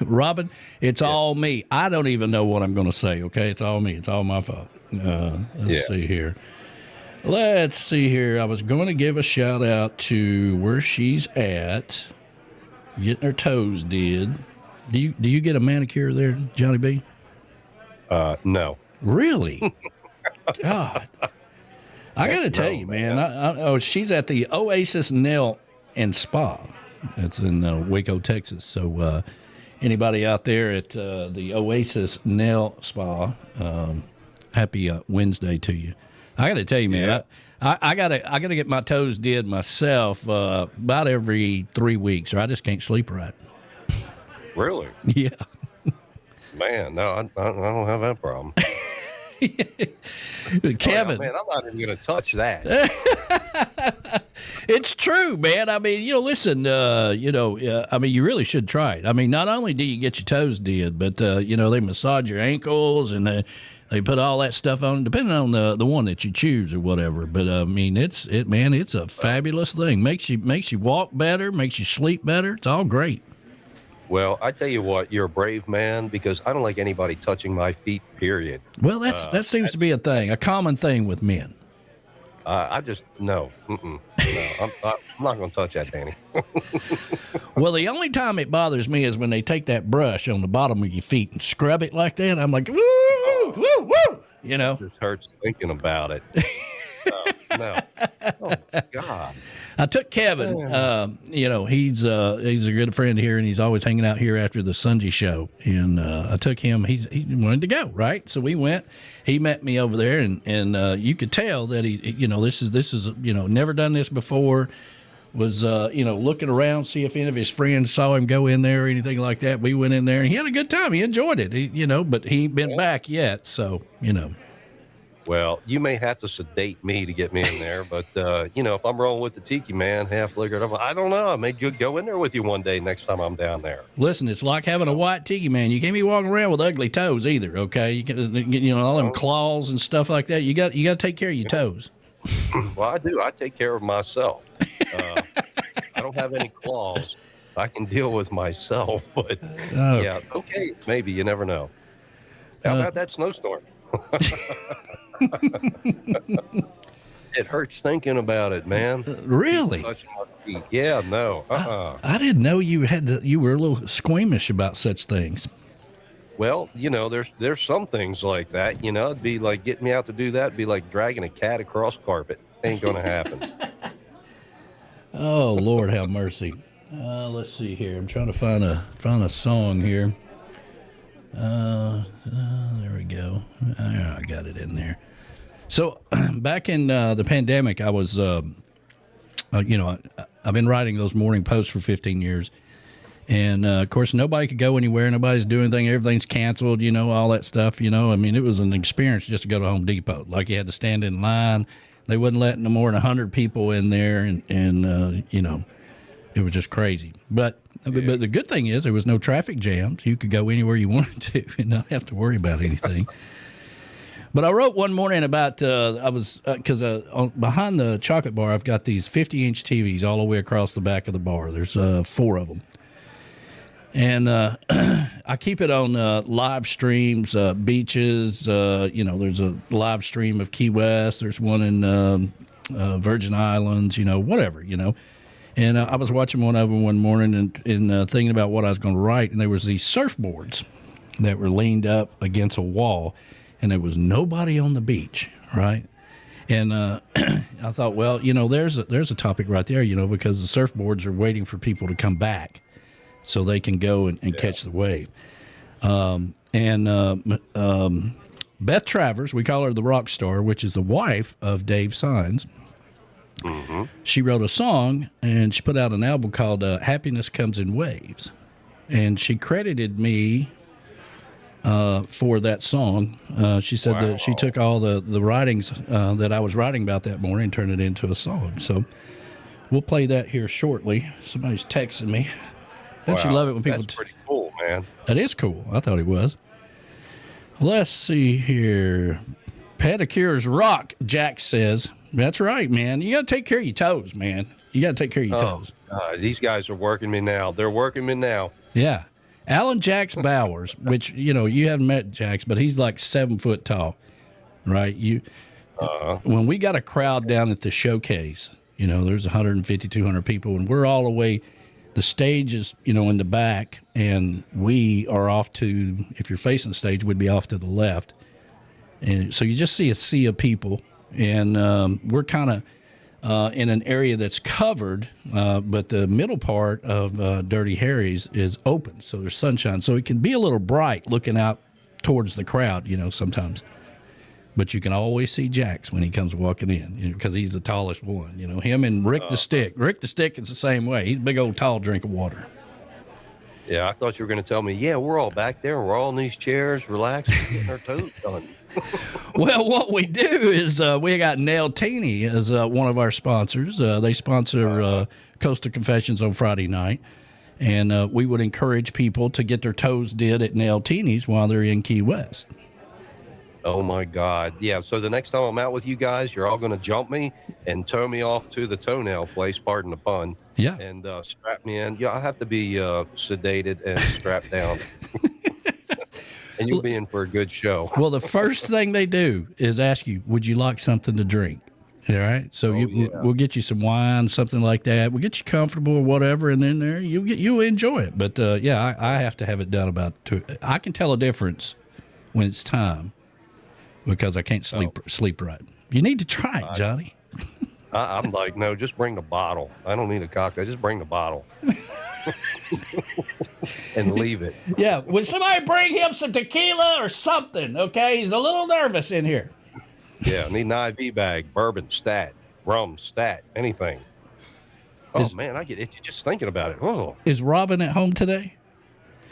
Robin, it's all me. I don't even know what I'm going to say, okay? It's all me. It's all my fault. Let's see here. I was going to give a shout out to where she's at, getting her toes did. Do you get a manicure there, Johnny B? No. Really? God. I got to tell you, man. She's at the Oasis Nail and Spa. It's in Waco, Texas. So anybody out there at the Oasis Nail Spa, happy Wednesday to you. I got to tell you, man. Yeah. I gotta get my toes did myself about every 3 weeks, or I just can't sleep right. Really? Yeah. Man, no, I don't have that problem. Kevin. Man, I'm not even going to touch that. It's true, man. I mean, listen, you really should try it. I mean, not only do you get your toes did, but, they massage your ankles and they put all that stuff on, depending on the one that you choose or whatever. But, I mean, it's a fabulous thing. Makes you walk better, makes you sleep better. It's all great. Well, I tell you what, you're a brave man because I don't like anybody touching my feet, period. Well, that seems to be a thing, a common thing with men. I just, no. No, I'm not going to touch that, Danny. Well, the only time it bothers me is when they take that brush on the bottom of your feet and scrub it like that. I'm like, woo, woo, woo, you know. It just hurts thinking about it. No. Oh, God. I took Kevin. He's a good friend here, and he's always hanging out here after the Sunday show. And I took him. He wanted to go, right? So we went. He met me over there, and you could tell that he this is never done this before. Was looking around, see if any of his friends saw him go in there or anything like that. We went in there, and he had a good time. He enjoyed it. But he ain't been back yet. So Well, you may have to sedate me to get me in there, but if I'm rolling with the Tiki Man, half liquored up, I don't know. I may go in there with you one day next time I'm down there. Listen, it's like having a white Tiki Man. You can't be walking around with ugly toes either. Okay, you can, all them claws and stuff like that. You got to take care of your toes. Well, I do. I take care of myself. I don't have any claws. I can deal with myself, but yeah, okay, maybe you never know. How about that snowstorm? It hurts thinking about it, man. Really? Touching my feet. Yeah, no. I didn't know you were a little squeamish about such things. Well, there's some things like that. It'd be like getting me out to do that. It'd be like dragging a cat across carpet. Ain't gonna happen. Oh, Lord have mercy. Let's see here. I'm trying to find a song here. There we go. I got it in there. So back in the pandemic, I was, I've been writing those morning posts for 15 years. And, of course, nobody could go anywhere. Nobody's doing anything. Everything's canceled, all that stuff, I mean, it was an experience just to go to Home Depot. Like you had to stand in line. They wouldn't let no more than 100 people in there. And it was just crazy. But the good thing is there was no traffic jams. You could go anywhere you wanted to and not have to worry about anything. But I wrote one morning about, behind the chocolate bar, I've got these 50-inch TVs all the way across the back of the bar. There's 4 of them. And I keep it on live streams, beaches. There's a live stream of Key West. There's one in Virgin Islands, whatever, And I was watching one of them one morning and thinking about what I was going to write. And there was these surfboards that were leaned up against a wall. And there was nobody on the beach, right? And I thought, well, there's a topic right there, because the surfboards are waiting for people to come back so they can go and catch the wave. Beth Travers, we call her the rock star, which is the wife of Dave Sines. Mm-hmm. She wrote a song, and she put out an album called Happiness Comes in Waves. And she credited me for that song. She said that she took all the writings that I was writing about that morning and turned it into a song. So we'll play that here shortly. Somebody's texting me. Don't you love it when people... That's pretty cool, man. That is cool. I thought it was. Let's see here. Pedicures rock, Jack says. That's right, man. You got to take care of your toes, man. You got to take care of your toes. These guys are working me now. They're working me now. Yeah. Alan Jax Bowers, which, you haven't met Jax, but he's like 7 foot tall, right? When we got a crowd down at the showcase, there's 150, 200 people, and we're all the way, the stage is, in the back, and we are off to, if you're facing the stage, we'd be off to the left. And so you just see a sea of people, and we're kind of in an area that's covered, but the middle part of Dirty Harry's is open, so there's sunshine. So it can be a little bright looking out towards the crowd, sometimes. But you can always see Jax when he comes walking in, because he's the tallest one. Him and Rick the Stick. Rick the Stick is the same way. He's a big old tall drink of water. Yeah, I thought you were going to tell me, we're all back there. We're all in these chairs, relaxing, getting our toes done. Well, what we do is we got Nail Teeny as one of our sponsors. They sponsor Coastal Confessions on Friday night. And we would encourage people to get their toes did at Nail Teeny's while they're in Key West. Oh my God. Yeah. So the next time I'm out with you guys, you're all going to jump me and tow me off to the toenail place, pardon the pun. Yeah. And strap me in. Yeah, I have to be sedated and strapped down. And you'll be in for a good show. Well, the first thing they do is ask you, would you like something to drink? All right. So we'll get you some wine, something like that. We'll get you comfortable or whatever. And then there you'll enjoy it. But yeah, I have to have it done about 2. I can tell a difference when it's time because I can't sleep right. You need to try it, Johnny. I'm like, no, just bring the bottle. I don't need a cocktail. Just bring the bottle. And leave it. Yeah. Would somebody bring him some tequila or something? Okay. He's a little nervous in here. Yeah. I need an IV bag, bourbon, stat, rum, stat, anything. Oh, man, I get itchy just thinking about it. Oh. Is Robin at home today?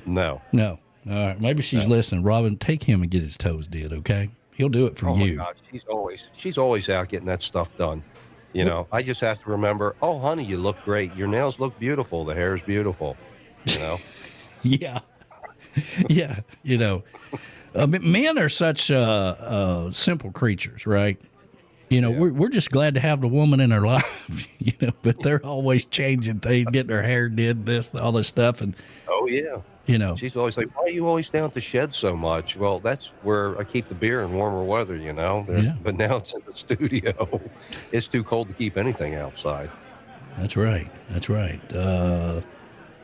No. All right. Maybe she's listening. Robin, take him and get his toes did, okay? He'll do it for you. My God. She's always out getting that stuff done. You know, I just have to remember, oh, honey, you look great. Your nails look beautiful. The hair is beautiful. You know? Yeah. Yeah. You know, men are such simple creatures, right? You know, we're just glad to have the woman in our life, you know, but they're always changing things, getting her hair did, this, all this stuff. And, oh, yeah. You know, she's always like, why are you always down at the shed so much? Well, that's where I keep the beer in warmer weather, you know. Yeah. But now it's in the studio. It's too cold to keep anything outside. That's right. That's right.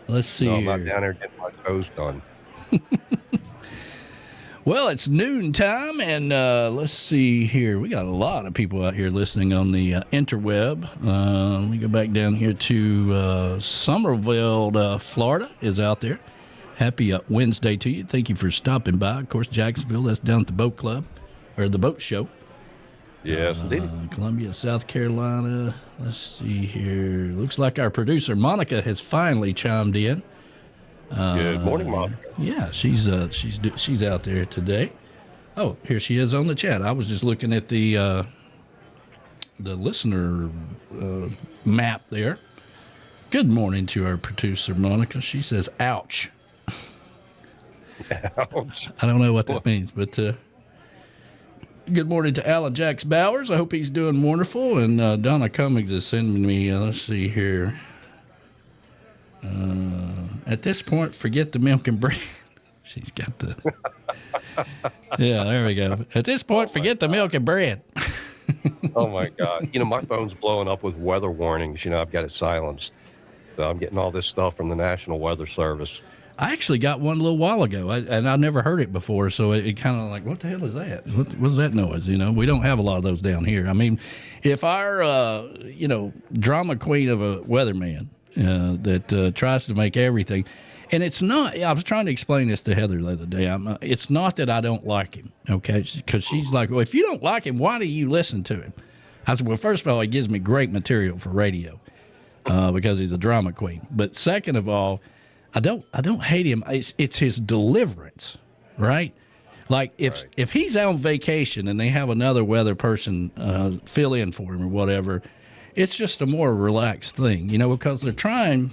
Let's see. No, I'm not down there getting my toes done. Well, it's noon time, and let's see here. We got a lot of people out here listening on the interweb. Let me go back down here to Somerville, Florida is out there. Happy Wednesday to you. Thank you for stopping by. Of course, Jacksonville, that's down at the boat club, or the boat show. Yes, indeed. Columbia, South Carolina. Let's see here. Looks like our producer, Monica, has finally chimed in. Good morning, Monica. Yeah, she's out there today. Oh, here she is on the chat. I was just looking at the listener map there. Good morning to our producer, Monica. She says, ouch. Ouch. I don't know what that means, but good morning to Alan Jacks Bowers. I hope he's doing wonderful. And Donna Cummings is sending me, let's see here. At this point, forget the milk and bread. She's got the... Yeah, there we go. At this point, forget the milk and bread. Oh, my God. You know, my phone's blowing up with weather warnings. You know, I've got it silenced. So I'm getting all this stuff from the National Weather Service. I actually got one a little while ago, and I never heard it before, so it kind of like, what the hell is that? What's that noise? You know, we don't have a lot of those down here. I mean, if our, drama queen of a weatherman that tries to make everything, and it's not, I was trying to explain this to Heather the other day. It's not that I don't like him, okay? Because she's like, well, if you don't like him, why do you listen to him? I said, well, first of all, he gives me great material for radio because he's a drama queen. But second of all, I don't hate him. It's his deliverance, right? Like if he's on vacation and they have another weather person fill in for him or whatever, it's just a more relaxed thing, you know, because they're trying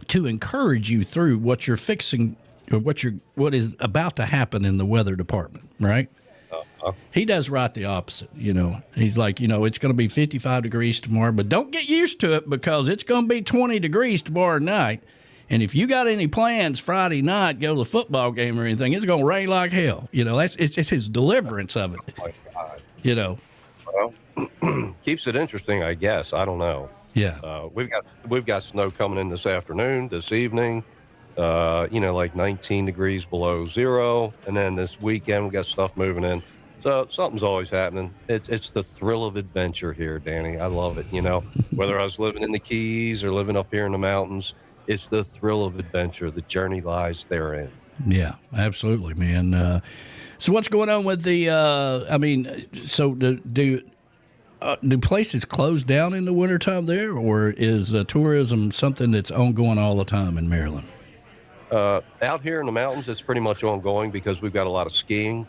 to encourage you through what you're fixing or what is about to happen in the weather department, right? He does right the opposite, you know. He's like, you know, it's going to be 55 degrees tomorrow, but don't get used to it because it's going to be 20 degrees tomorrow night. And if you got any plans Friday night, go to the football game or anything, it's going to rain like hell. You know, it's his deliverance of it. Oh my God. You know. Well, keeps it interesting, I guess. I don't know. Yeah. We've got snow coming in this afternoon, this evening. Like 19 degrees below zero, and then this weekend we got stuff moving in. So something's always happening. It's the thrill of adventure here, Danny. I love it. You know, whether I was living in the Keys or living up here in the mountains. It's the thrill of adventure. The journey lies therein. Yeah, absolutely, man. So what's going on with the, do places close down in the wintertime there, or is tourism something that's ongoing all the time in Maryland? Out here in the mountains, it's pretty much ongoing because we've got a lot of skiing.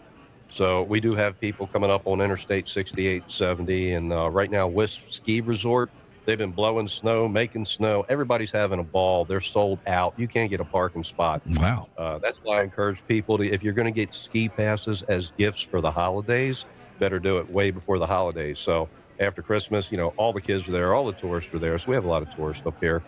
So we do have people coming up on Interstate 68 and 70, and right now Wisp Ski Resort, They've been blowing snow, making snow. Everybody's having a ball. They're sold out. You can't get a parking spot. Wow. That's why I encourage people to, if you're going to get ski passes as gifts for the holidays, better do it way before the holidays. So after Christmas, all the kids are there, all the tourists are there. So we have a lot of tourists up here.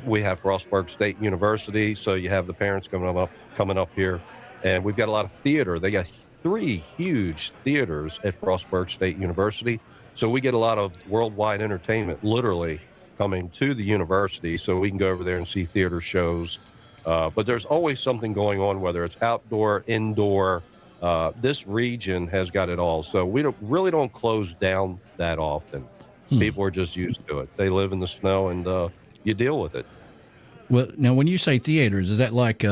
We have Frostburg State University, so you have the parents coming up here. And we've got a lot of theater. They got 3 huge theaters at Frostburg State University. So we get a lot of worldwide entertainment, literally, coming to the university. So we can go over there and see theater shows. But there's always something going on, whether it's outdoor, indoor. This region has got it all. So we really don't close down that often. People are just used to it. They live in the snow, and you deal with it. Well, now, when you say theaters, is that like,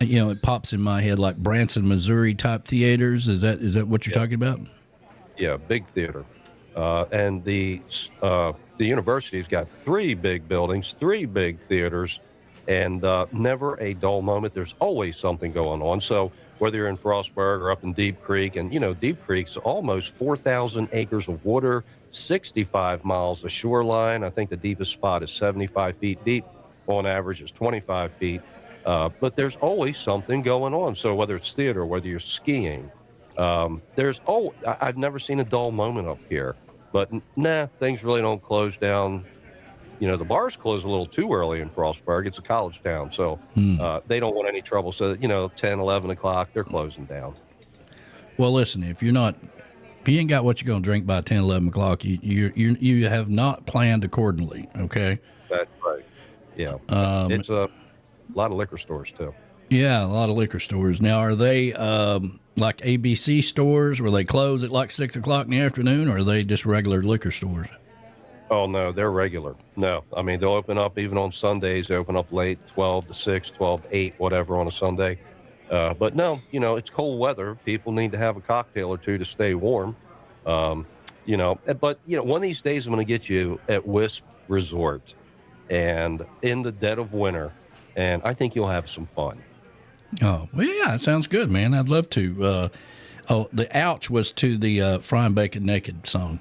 it pops in my head like Branson, Missouri type theaters? Is that what you're talking about? Yeah, big theater. And the university's got 3 big buildings, 3 big theaters, and never a dull moment. There's always something going on. So whether you're in Frostburg or up in Deep Creek, and, Deep Creek's almost 4,000 acres of water, 65 miles of shoreline. I think the deepest spot is 75 feet deep. On average, it's 25 feet. But there's always something going on. So whether it's theater, whether you're skiing, I've never seen a dull moment up here. But things really don't close down. The bars close a little too early in Frostburg. It's a college town, so they don't want any trouble. So, 10, 11 o'clock, they're closing down. Well, listen, if you ain't got what you're going to drink by 10, 11 o'clock, you have not planned accordingly, okay? That's right. Yeah. It's a lot of liquor stores, too. Yeah, a lot of liquor stores. Now, are they like ABC stores where they close at like 6 o'clock in the afternoon, or are they just regular liquor stores? Oh, no, they're regular. No, I mean, they'll open up even on Sundays. They open up late, 12 to 6, 12 to 8, whatever on a Sunday. But no, it's cold weather. People need to have a cocktail or two to stay warm. But, one of these days I'm going to get you at Wisp Resort and in the dead of winter, and I think you'll have some fun. Oh, well, yeah, it sounds good, man. I'd love to. The ouch was to the Frying Bacon Naked song.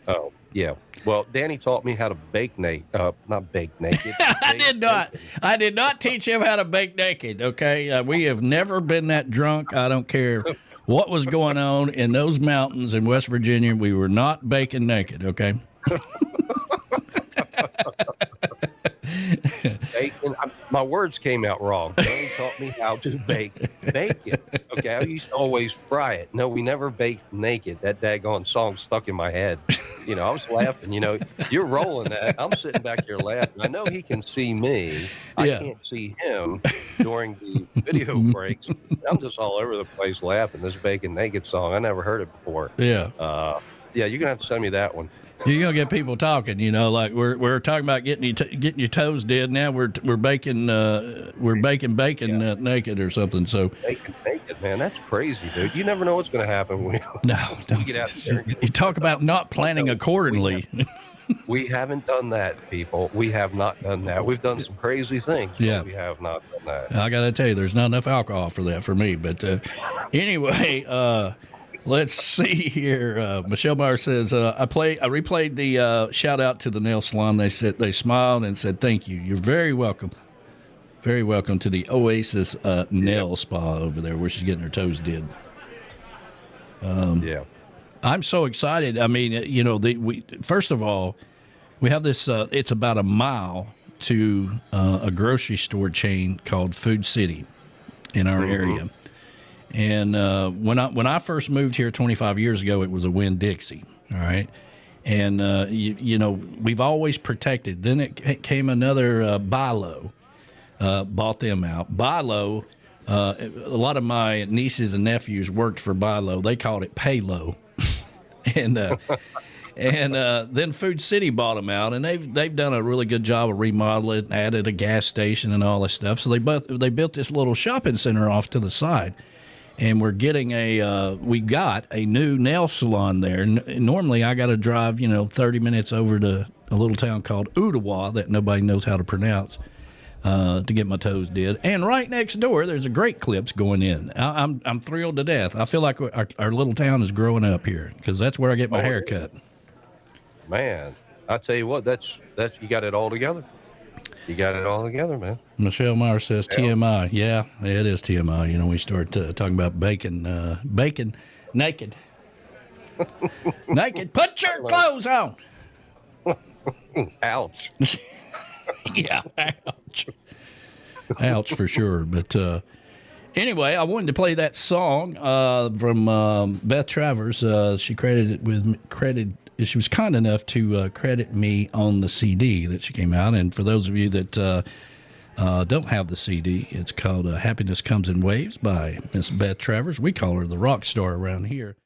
Oh, yeah. Well, Danny taught me how to bake naked. Not bake naked. I did not teach him how to bake naked, okay? We have never been that drunk. I don't care what was going on in those mountains in West Virginia. We were not baking naked, okay? Bacon. My words came out wrong. Danny taught me how to bake bacon. Okay, I used to always fry it. No, we never baked naked. That daggone song stuck in my head. I was laughing. You're rolling that. I'm sitting back here laughing. I know he can see me. I can't see him during the video breaks. I'm just all over the place laughing. This bacon naked song. I never heard it before. Yeah. You're gonna have to send me that one. You're gonna get people talking, like we're talking about getting your toes dead. Now we're baking bacon naked or something. So bacon naked, man, that's crazy, dude. You never know what's gonna happen when you get out there. You talk about not planning accordingly. We haven't done that, people. We have not done that. We've done some crazy things. Yeah, we have not done that. I gotta tell you, there's not enough alcohol for that for me. But anyway. Let's see here. Michelle Meyer says, I replayed the shout out to the nail salon. They said they smiled and said, thank you. You're very welcome. Very welcome to the Oasis nail spa over there where she's getting her toes did. I'm so excited. I mean, first of all, we have this, it's about a mile to a grocery store chain called Food City in our area. And when I first moved here 25 years ago, it was a Winn-Dixie, all right? And, we've always protected. Then it came another Bi-Lo, bought them out. Bi-Lo, a lot of my nieces and nephews worked for Bi-Lo. They called it Pay-Lo. And then Food City bought them out, and they've done a really good job of remodeling, added a gas station and all this stuff. So they built this little shopping center off to the side. And we got a new nail salon there. Normally, I got to drive, 30 minutes over to a little town called Ottawa that nobody knows how to pronounce to get my toes did. And right next door, there's a Great Clips going in. I'm thrilled to death. I feel like our little town is growing up here because that's where I get my hair cut. man, I tell you what, that's you got it all together. You got it all together, man. Michelle Meyer says TMI. Yeah, it is TMI. You know, we start talking about bacon naked. Naked. Put your clothes on. Ouch. Yeah, ouch. Ouch for sure. But anyway, I wanted to play that song from Beth Travers. She she was kind enough to credit me on the CD that she came out. And for those of you that don't have the CD, it's called Happiness Comes in Waves by Miss Beth Travers. We call her the rock star around here.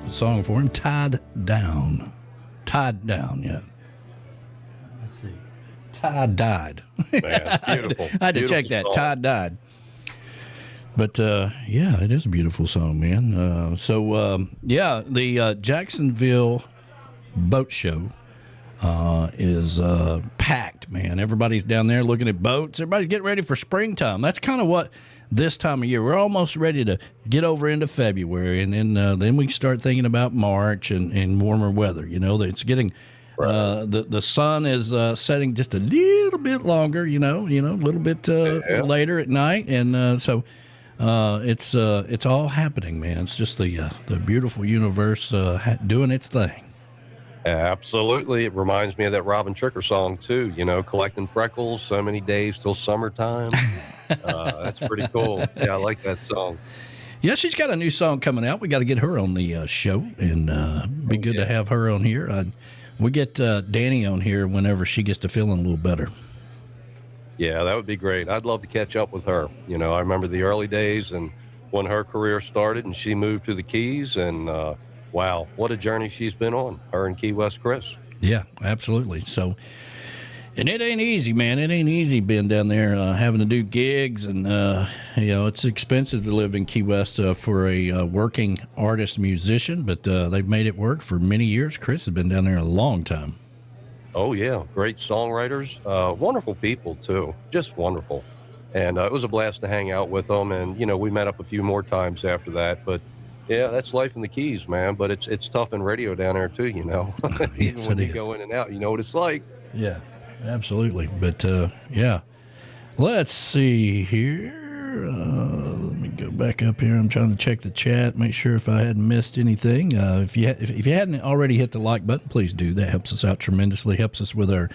Song for him, Tied Down, yeah. Let's see, Tied Died. Man, beautiful. I had to check that. Song. Tied Died. But yeah, it is a beautiful song, man. Yeah, the Jacksonville Boat Show is packed, man. Everybody's down there looking at boats. Everybody's getting ready for springtime. That's kind of what this time of year. We're almost ready to get over into February, and then we start thinking about March and warmer weather. You know, it's getting the sun is setting just a little bit longer. You know, a little bit later at night, and so it's all happening, man. It's just the beautiful universe doing its thing. Absolutely. It reminds me of that Robin Tricker song, too. You know, collecting freckles, so many days till summertime. That's pretty cool. Yeah, I like that song. Yeah, she's got a new song coming out. We got to get her on the show, and be good to have her on here. We get Danny on here whenever she gets to feeling a little better. Yeah, that would be great. I'd love to catch up with her. You know, I remember the early days and when her career started and she moved to the Keys, and wow, what a journey she's been on, her and Key West Chris. Yeah, absolutely. So, and it ain't easy, man. It ain't easy being down there having to do gigs, and it's expensive to live in Key West for a working artist musician, but they've made it work for many years. Chris has been down there a long time. Oh, yeah. Great songwriters. Wonderful people, too. Just wonderful. And it was a blast to hang out with them. And, we met up a few more times after that. But, yeah, that's life in the Keys, man. But it's tough in radio down there, too, Even when you go in and out, you know what it's like. Yeah, absolutely. But, yeah. Let's see here. Let me go back up here. I'm trying to check the chat, make sure if I hadn't missed anything. If you hadn't already hit the like button, please do. That helps us out tremendously. Helps us with our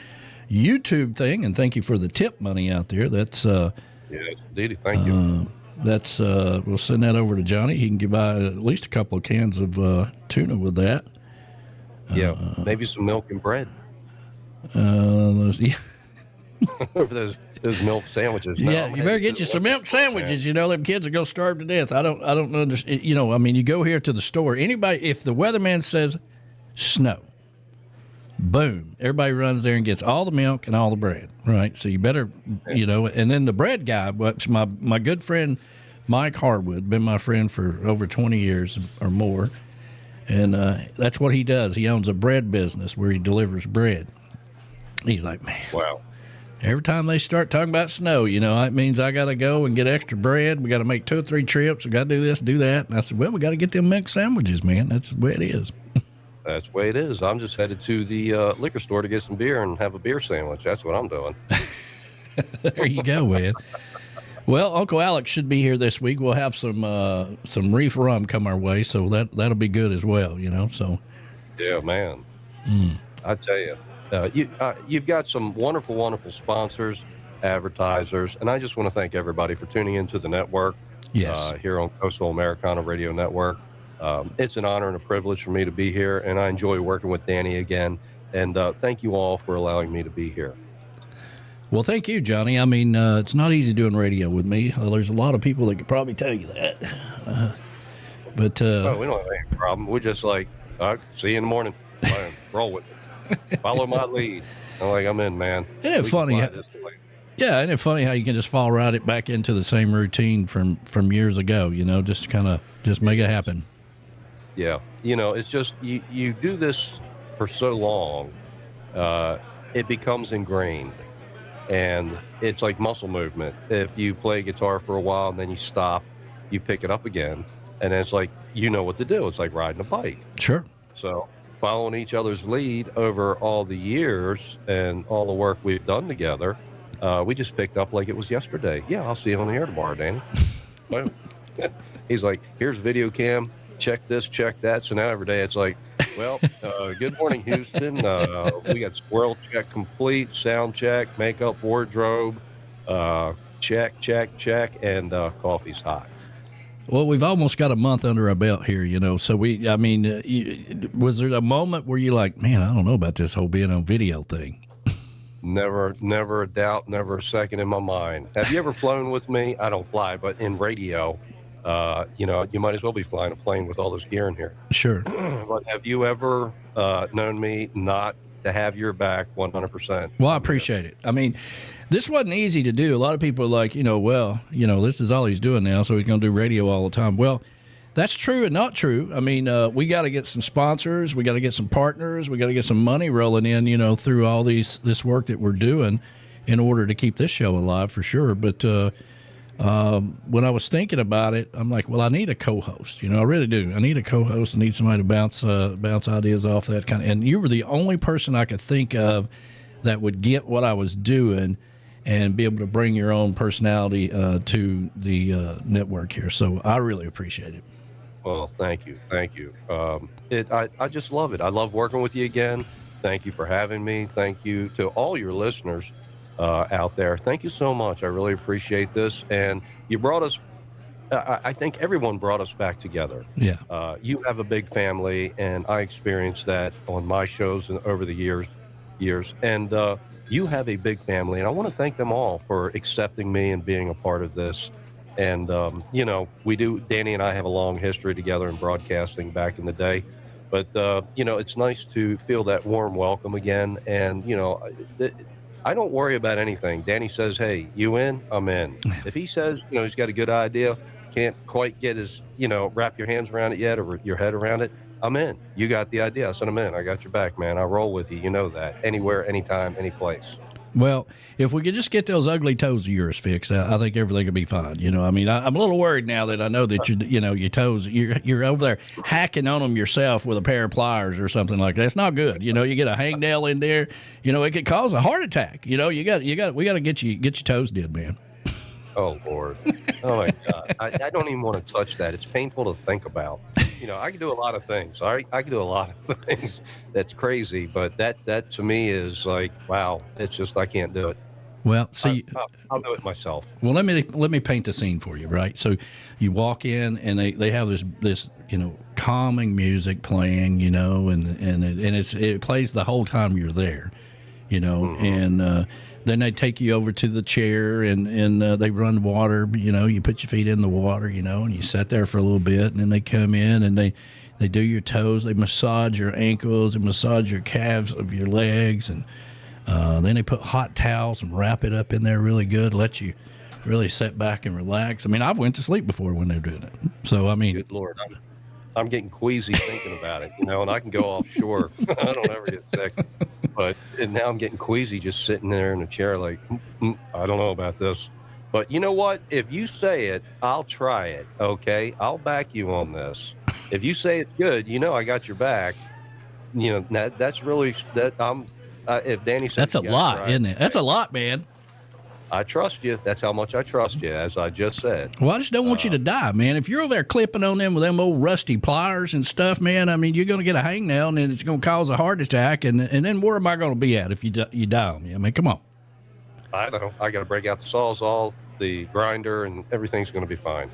YouTube thing. And thank you for the tip money out there. That's yes, indeed. Thank you. That's we'll send that over to Johnny. He can give by at least a couple of cans of tuna with that. Yeah, maybe some milk and bread. Yeah. For those milk sandwiches. No, yeah, you better get you some milk sandwiches. Them kids are gonna starve to death. I don't understand. You go here to the store. Anybody, if the weatherman says snow, boom, everybody runs there and gets all the milk and all the bread. Right. So you better, And then the bread guy, which my good friend Mike Harwood, been my friend for over 20 years or more, and that's what he does. He owns a bread business where he delivers bread. He's like, man, wow. Every time they start talking about snow, it means I got to go and get extra bread. We got to make 2 or 3 trips. We got to do this, do that. And I said, well, we got to get them milk sandwiches, man. That's the way it is. That's the way it is. I'm just headed to the liquor store to get some beer and have a beer sandwich. That's what I'm doing. There you go, man. Well, Uncle Alex should be here this week. We'll have some reef rum come our way, so that'll be good as well. So. Yeah, man. I tell you, you've got some wonderful, wonderful sponsors, advertisers, and I just want to thank everybody for tuning into the network. Yes. Here on Coastal Americana Radio Network. It's an honor and a privilege for me to be here, and I enjoy working with Danny again. And thank you all for allowing me to be here. Well, thank you, Johnny. I mean, it's not easy doing radio with me. There's a lot of people that could probably tell you that. But well, we don't have any problem. We're just like, all right, see you in the morning. Roll with it. Follow my lead. I'm in, man. Isn't it funny? Yeah, isn't it funny how you can just fall right back into the same routine from years ago? Just kind of make it happen. Yeah, it's just you do this for so long, it becomes ingrained. And it's like muscle movement. If you play guitar for a while and then you stop, you pick it up again. And then it's like, what to do. It's like riding a bike. Sure. So following each other's lead over all the years and all the work we've done together, we just picked up like it was yesterday. Yeah, I'll see you on the air tomorrow, Danny. He's like, here's video cam. Check this, check that. So now every day it's like, well, good morning, Houston. We got squirrel check complete, sound check, makeup, wardrobe, check, and coffee's hot. Well, we've almost got a month under our belt here, So was there a moment where you're like, man, I don't know about this whole being on video thing? Never a doubt, never a second in my mind. Have you ever flown with me? I don't fly, but in radio, you might as well be flying a plane with all this gear in here. Sure. But have you ever known me not to have your back 100%? Well, I appreciate it. I mean, this wasn't easy to do. A lot of people are like, this is all he's doing now, so he's going to do radio all the time. Well, that's true and not true. I mean, we got to get some sponsors. We got to get some partners. We got to get some money rolling in, through all this work that we're doing in order to keep this show alive for sure. But when I was thinking about it, I'm like, well, I need a co-host. I really do. I need a co-host. I need somebody to bounce ideas off that kind of. And you were the only person I could think of that would get what I was doing and be able to bring your own personality to the network here. So I really appreciate it. Well, thank you. I just love it. I love working with you again. Thank you for having me. Thank you to all your listeners out there. Thank you so much. I really appreciate this. And you brought us, I think everyone brought us back together. Yeah. You have a big family, and I experienced that on my shows over the years. And you have a big family, and I want to thank them all for accepting me and being a part of this. And, Danny and I have a long history together in broadcasting back in the day. But, it's nice to feel that warm welcome again. And, I don't worry about anything. Danny says, hey, you in? I'm in. If he says, he's got a good idea, can't quite get his, wrap your hands around it yet or your head around it, I'm in. You got the idea. I said, I'm in. I got your back, man. I roll with you. You know that. Anywhere, anytime, any place. Well, if we could just get those ugly toes of yours fixed, I think everything would be fine. I'm a little worried now that I know that your toes, you're over there hacking on them yourself with a pair of pliers or something like that. It's not good. You get a hangnail in there, it could cause a heart attack. We got to get your toes did, man. Oh, Lord. Oh, my God. I don't even want to touch that. It's painful to think about. I can do a lot of things. I can do a lot of things that's crazy, but that to me is like, wow, it's just, I can't do it. Well, see, I'll do it myself. Well, let me paint the scene for you, right? So you walk in and they have this calming music playing, and it plays the whole time you're there, mm-hmm. and then they take you over to the chair and they run water, you put your feet in the water, and you sit there for a little bit, and then they come in and they do your toes, they massage your ankles, they massage your calves of your legs, and then they put hot towels and wrap it up in there really good, let you really sit back and relax. I mean, I've went to sleep before when they're doing it. So, I mean. Good Lord, I'm getting queasy thinking about it, and I can go offshore. I don't ever get sick. But now I'm getting queasy just sitting there in a chair like, I don't know about this. But you know what? If you say it, I'll try it, okay? I'll back you on this. If you say it's good, I got your back. that's really that. If Danny said That's a lot, right, isn't it? That's a lot, man. I trust you. That's how much I trust you, as I just said. Well, I just don't want you to die, man. If you're over there clipping on them with them old rusty pliers and stuff, man, I mean, you're going to get a hangnail, and then it's going to cause a heart attack, and then where am I going to be at if you die on me? I mean, come on. I know. I got to break out the Sawzall, the grinder, and everything's going to be fine.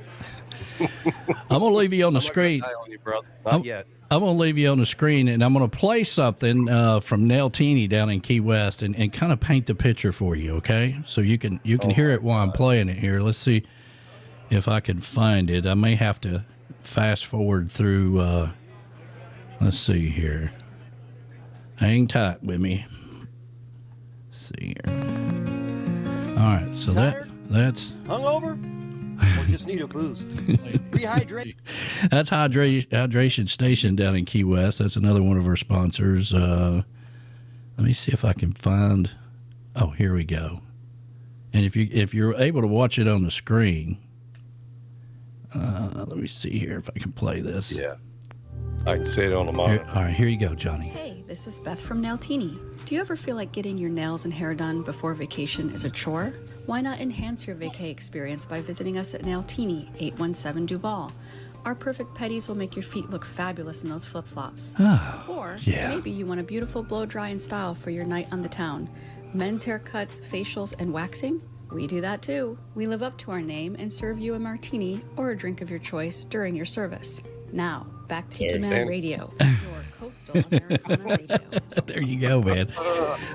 I'm going to leave you on the screen. On you, brother. Not yet. I'm going to leave you on the screen, and I'm going to play something from Nell Teeny down in Key West and kind of paint the picture for you, okay? So you can hear it while I'm playing it here. Let's see if I can find it. I may have to fast forward through, let's see here. Hang tight with me. Let's see here. All right, so that's... Hungover? Or just need a boost? Rehydrate. That's Hydration Station down in Key West. That's another one of our sponsors. Let me see if I can find. Oh, here we go. And if you're able to watch it on the screen, let me see here if I can play this. Yeah, I can see it on the monitor. All right, here you go, Johnny. Hey, this is Beth from Nail Teeny. Do you ever feel like getting your nails and hair done before vacation is a chore? Why not enhance your vacay experience by visiting us at Nail Teeny, 817 Duval? Our perfect petties will make your feet look fabulous in those flip-flops. Or maybe you want a beautiful blow-dry and style for your night on the town. Men's haircuts, facials, and waxing? We do that too. We live up to our name and serve you a martini or a drink of your choice during your service. Now, back to Tiki Man Radio, your Coastal Americana Radio. There you go, man.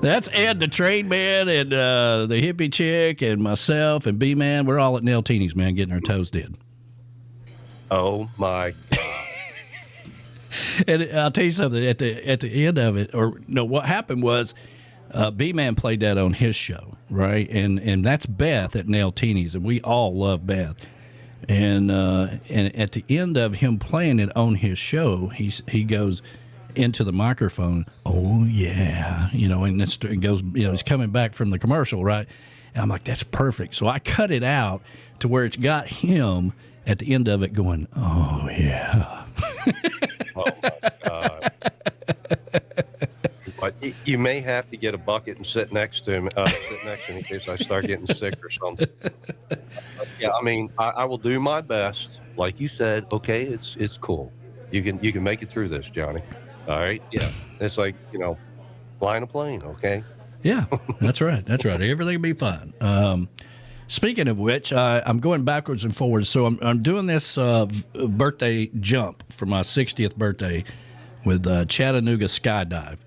That's Ed, the train man, and the hippie chick, and myself, and B-Man. We're all at Nail Teeny's, man, getting our toes did. Oh, my God. And I'll tell you something, at the end of it, or no, what happened was B-Man played that on his show, right? And that's Beth at Nail Teeny's, and we all love Beth. And at the end of him playing it on his show, he goes into the microphone, oh yeah, and it goes, he's coming back from the commercial, right? And I'm like, that's perfect. So I cut it out to where it's got him at the end of it going, oh yeah. Oh my God. But you may have to get a bucket and sit next to him, in case I start getting sick or something. Yeah, I mean, I will do my best. Like you said, okay, it's cool. You can make it through this, Johnny. All right? Yeah. It's like, flying a plane, okay? Yeah, that's right. That's right. Everything will be fine. Speaking of which, I'm going backwards and forwards. So I'm doing this birthday jump for my 60th birthday with Chattanooga Skydive.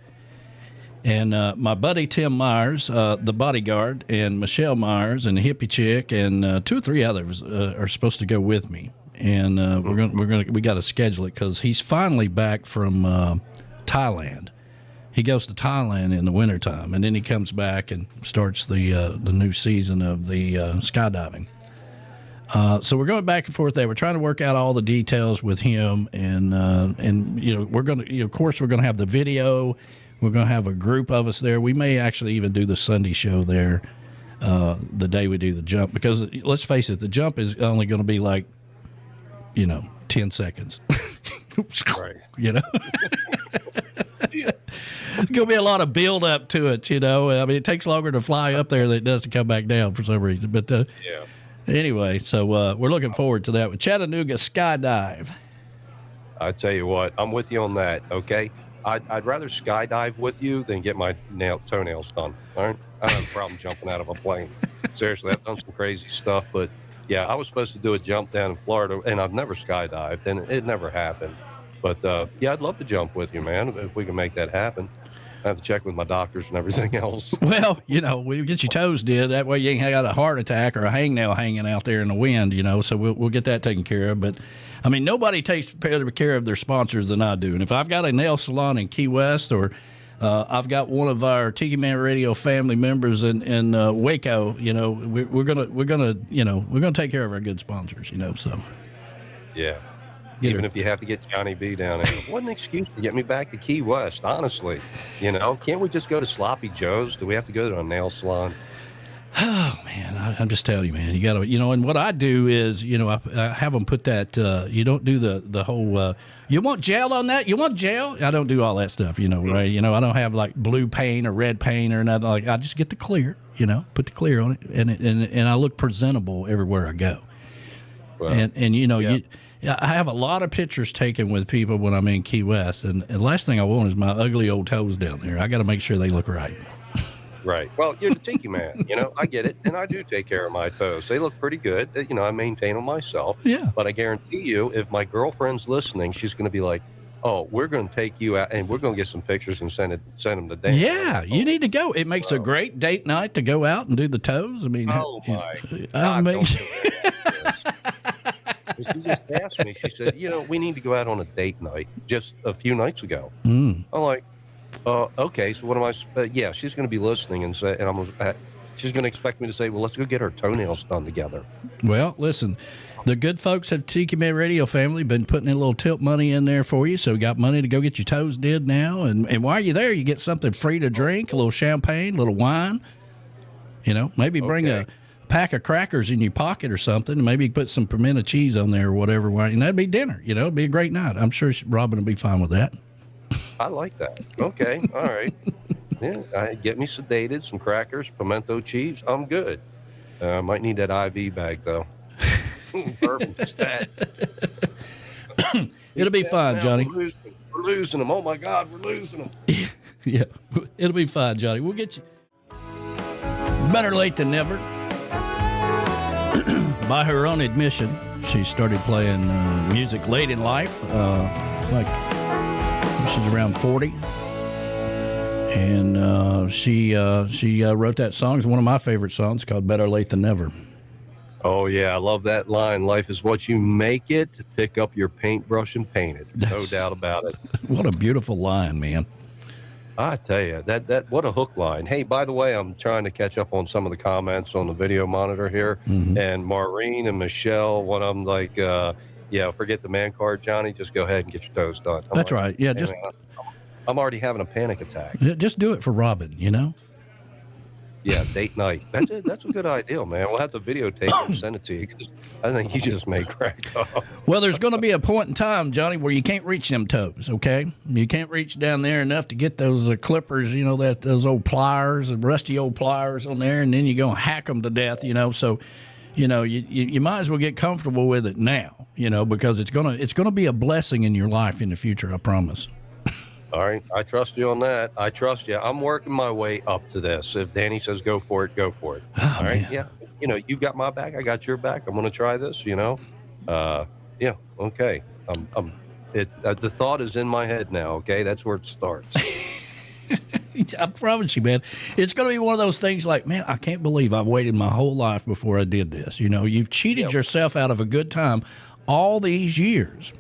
And my buddy Tim Myers, the bodyguard, and Michelle Myers, and the hippie chick, and 2 or 3 others are supposed to go with me. And we got to schedule it because he's finally back from Thailand. He goes to Thailand in the wintertime, and then he comes back and starts the new season of the skydiving. So we're going back and forth there. We're trying to work out all the details with him, and we're going to, of course, we're going to have the video. We're going to have a group of us there. We may actually even do the Sunday show there the day we do the jump, because let's face it, the jump is only going to be like, 10 seconds. Right. There's going to be a lot of build up to it, I mean, it takes longer to fly up there than it does to come back down for some reason. But anyway, so we're looking forward to that with Chattanooga Skydive. I tell you what, I'm with you on that, okay? I'd rather skydive with you than get my toenails done. All right? I don't have a problem jumping out of a plane. Seriously, I've done some crazy stuff, but yeah, I was supposed to do a jump down in Florida, and I've never skydived, and it never happened. But yeah, I'd love to jump with you, man, if we can make that happen. I have to check with my doctors and everything else. Well, we get your toes did. That way you ain't got a heart attack or a hangnail hanging out there in the wind, so we'll get that taken care of. But, I mean, nobody takes better care of their sponsors than I do. And if I've got a nail salon in Key West, or I've got one of our Tiki Man Radio family members in Waco, we're gonna take care of our good sponsors, so. Yeah. Even if you have to get Johnny B down there. What an excuse to get me back to Key West, honestly. Can't we just go to Sloppy Joe's? Do we have to go to a nail salon? Oh man, I'm just telling you, man. You gotta, and what I do is, I have them put that. You don't do the whole. You want gel on that? You want gel? I don't do all that stuff, right? I don't have like blue paint or red paint or nothing. Like I just get the clear, put the clear on it, and I look presentable everywhere I go. Well, I have a lot of pictures taken with people when I'm in Key West, and the last thing I want is my ugly old toes down there. I got to make sure they look right. Right. Well, you're the Tiki Man, I get it. And I do take care of my toes. They look pretty good. I maintain them myself. Yeah. But I guarantee you, if my girlfriend's listening, she's going to be like, oh, we're going to take you out and we're going to get some pictures and send them to Dan. Yeah, you need to go. It makes a great date night to go out and do the toes. I mean, oh my God, don't do that. She just asked me, she said, we need to go out on a date night just a few nights ago. I'm like, okay, so what am I? Yeah, she's going to be listening and say, and she's going to expect me to say, well, let's go get our toenails done together. Well, listen, the good folks at Tiki Man Radio family been putting in a little tip money in there for you, so we got money to go get your toes did now. And while you're there, you get something free to drink, a little champagne, a little wine. Maybe bring a pack of crackers in your pocket or something, and maybe put some pimento cheese on there or whatever. And that'd be dinner. It'd be a great night. I'm sure Robin will be fine with that. I like that. Okay. All right. Yeah. Get me sedated, some crackers, pimento cheese. I'm good. I might need that IV bag, though. Perfect. Just that. It'll be fine, Johnny. We're losing them. Oh, my God, we're losing them. Yeah. It'll be fine, Johnny. We'll get you. Better late than never. By her own admission, she started playing music late in life, she's around 40, and she wrote that song. It's one of my favorite songs, called Better Late Than Never. Oh, yeah, I love that line. Life is what you make it. Pick up your paintbrush and paint it. No doubt about it. What a beautiful line, man. I tell you, that what a hook line. Hey, by the way, I'm trying to catch up on some of the comments on the video monitor here, and Maureen and Michelle, one of them like, forget the man card, Johnny. Just go ahead and get your toes done. That's right. Yeah, hey, man, I'm already having a panic attack. Just do it for Robin, Yeah, date night. That's a good idea, man. We'll have to videotape it and send it to you, because I think you just may crack up. Well, there's going to be a point in time, Johnny, where you can't reach them toes, okay? You can't reach down there enough to get those clippers, those old pliers, rusty old pliers on there, and then you're going to hack them to death, So, you might as well get comfortable with it now, because it's gonna be a blessing in your life in the future, I promise. All right. I trust you on that. I trust you. I'm working my way up to this. If Danny says go for it, go for it. Oh, all right. Man. Yeah. You've got my back. I got your back. I'm going to try this, Yeah. Okay. The thought is in my head now. Okay. That's where it starts. I promise you, man. It's going to be one of those things like, man, I can't believe I've waited my whole life before I did this. You've cheated yourself out of a good time all these years.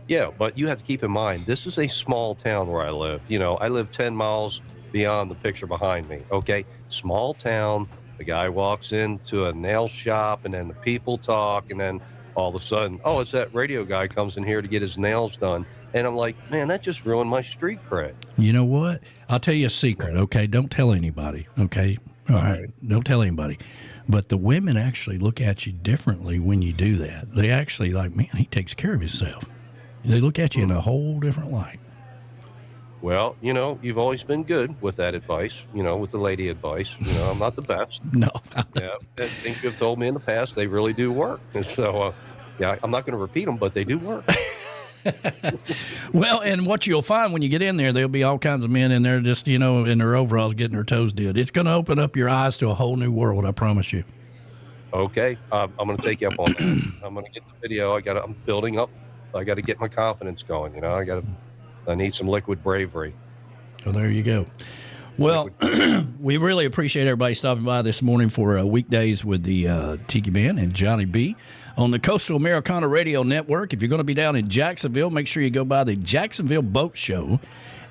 Yeah, but you have to keep in mind, this is a small town where I live. I live 10 miles beyond the picture behind me, okay? Small town, the guy walks into a nail shop, and then the people talk, and then all of a sudden, oh, it's that radio guy comes in here to get his nails done. And I'm like, man, that just ruined my street cred. You know what? I'll tell you a secret, okay? Don't tell anybody, okay? All right. Don't tell anybody. But the women actually look at you differently when you do that. They actually like, man, he takes care of himself. They look at you in a whole different light. Well, you've always been good with that advice, with the lady advice. I'm not the best. No. Yeah, things you've told me in the past, they really do work. And so, I'm not going to repeat them, but they do work. Well, and what you'll find when you get in there, there'll be all kinds of men in there just, in their overalls getting their toes did. It's going to open up your eyes to a whole new world, I promise you. Okay. I'm going to take you up on that. I'm going to get the video. I'm building up. I got to get my confidence going. I need some liquid bravery. Oh, there you go. Well, we really appreciate everybody stopping by this morning for Weekdays with the Tiki Man and Johnny B on the Coastal Americana Radio Network. If you're going to be down in Jacksonville, make sure you go by the Jacksonville Boat Show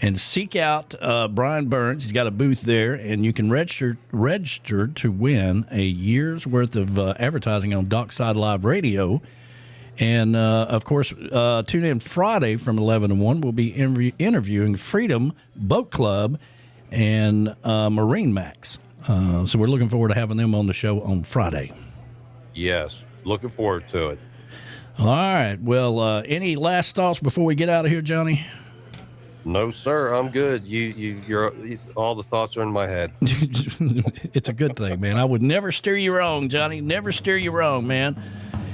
and seek out Brian Burns. He's got a booth there, and you can register to win a year's worth of advertising on Dockside Live Radio. And, of course, tune in Friday from 11 to 1. We'll be interviewing Freedom Boat Club and Marine Max. So we're looking forward to having them on the show on Friday. Yes, looking forward to it. All right. Well, any last thoughts before we get out of here, Johnny? No, sir. I'm good. You're all the thoughts are in my head. It's a good thing, man. I would never steer you wrong, Johnny. Never steer you wrong, man.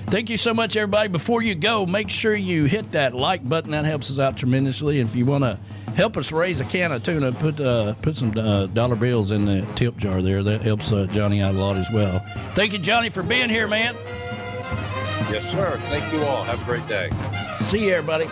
Thank you so much, everybody. Before you go, make sure you hit that like button. That helps us out tremendously. And if you want to help us raise a can of tuna, put some dollar bills in the tip jar there. That helps Johnny out a lot as well. Thank you, Johnny, for being here, man. Yes, sir. Thank you all. Have a great day. See you, everybody.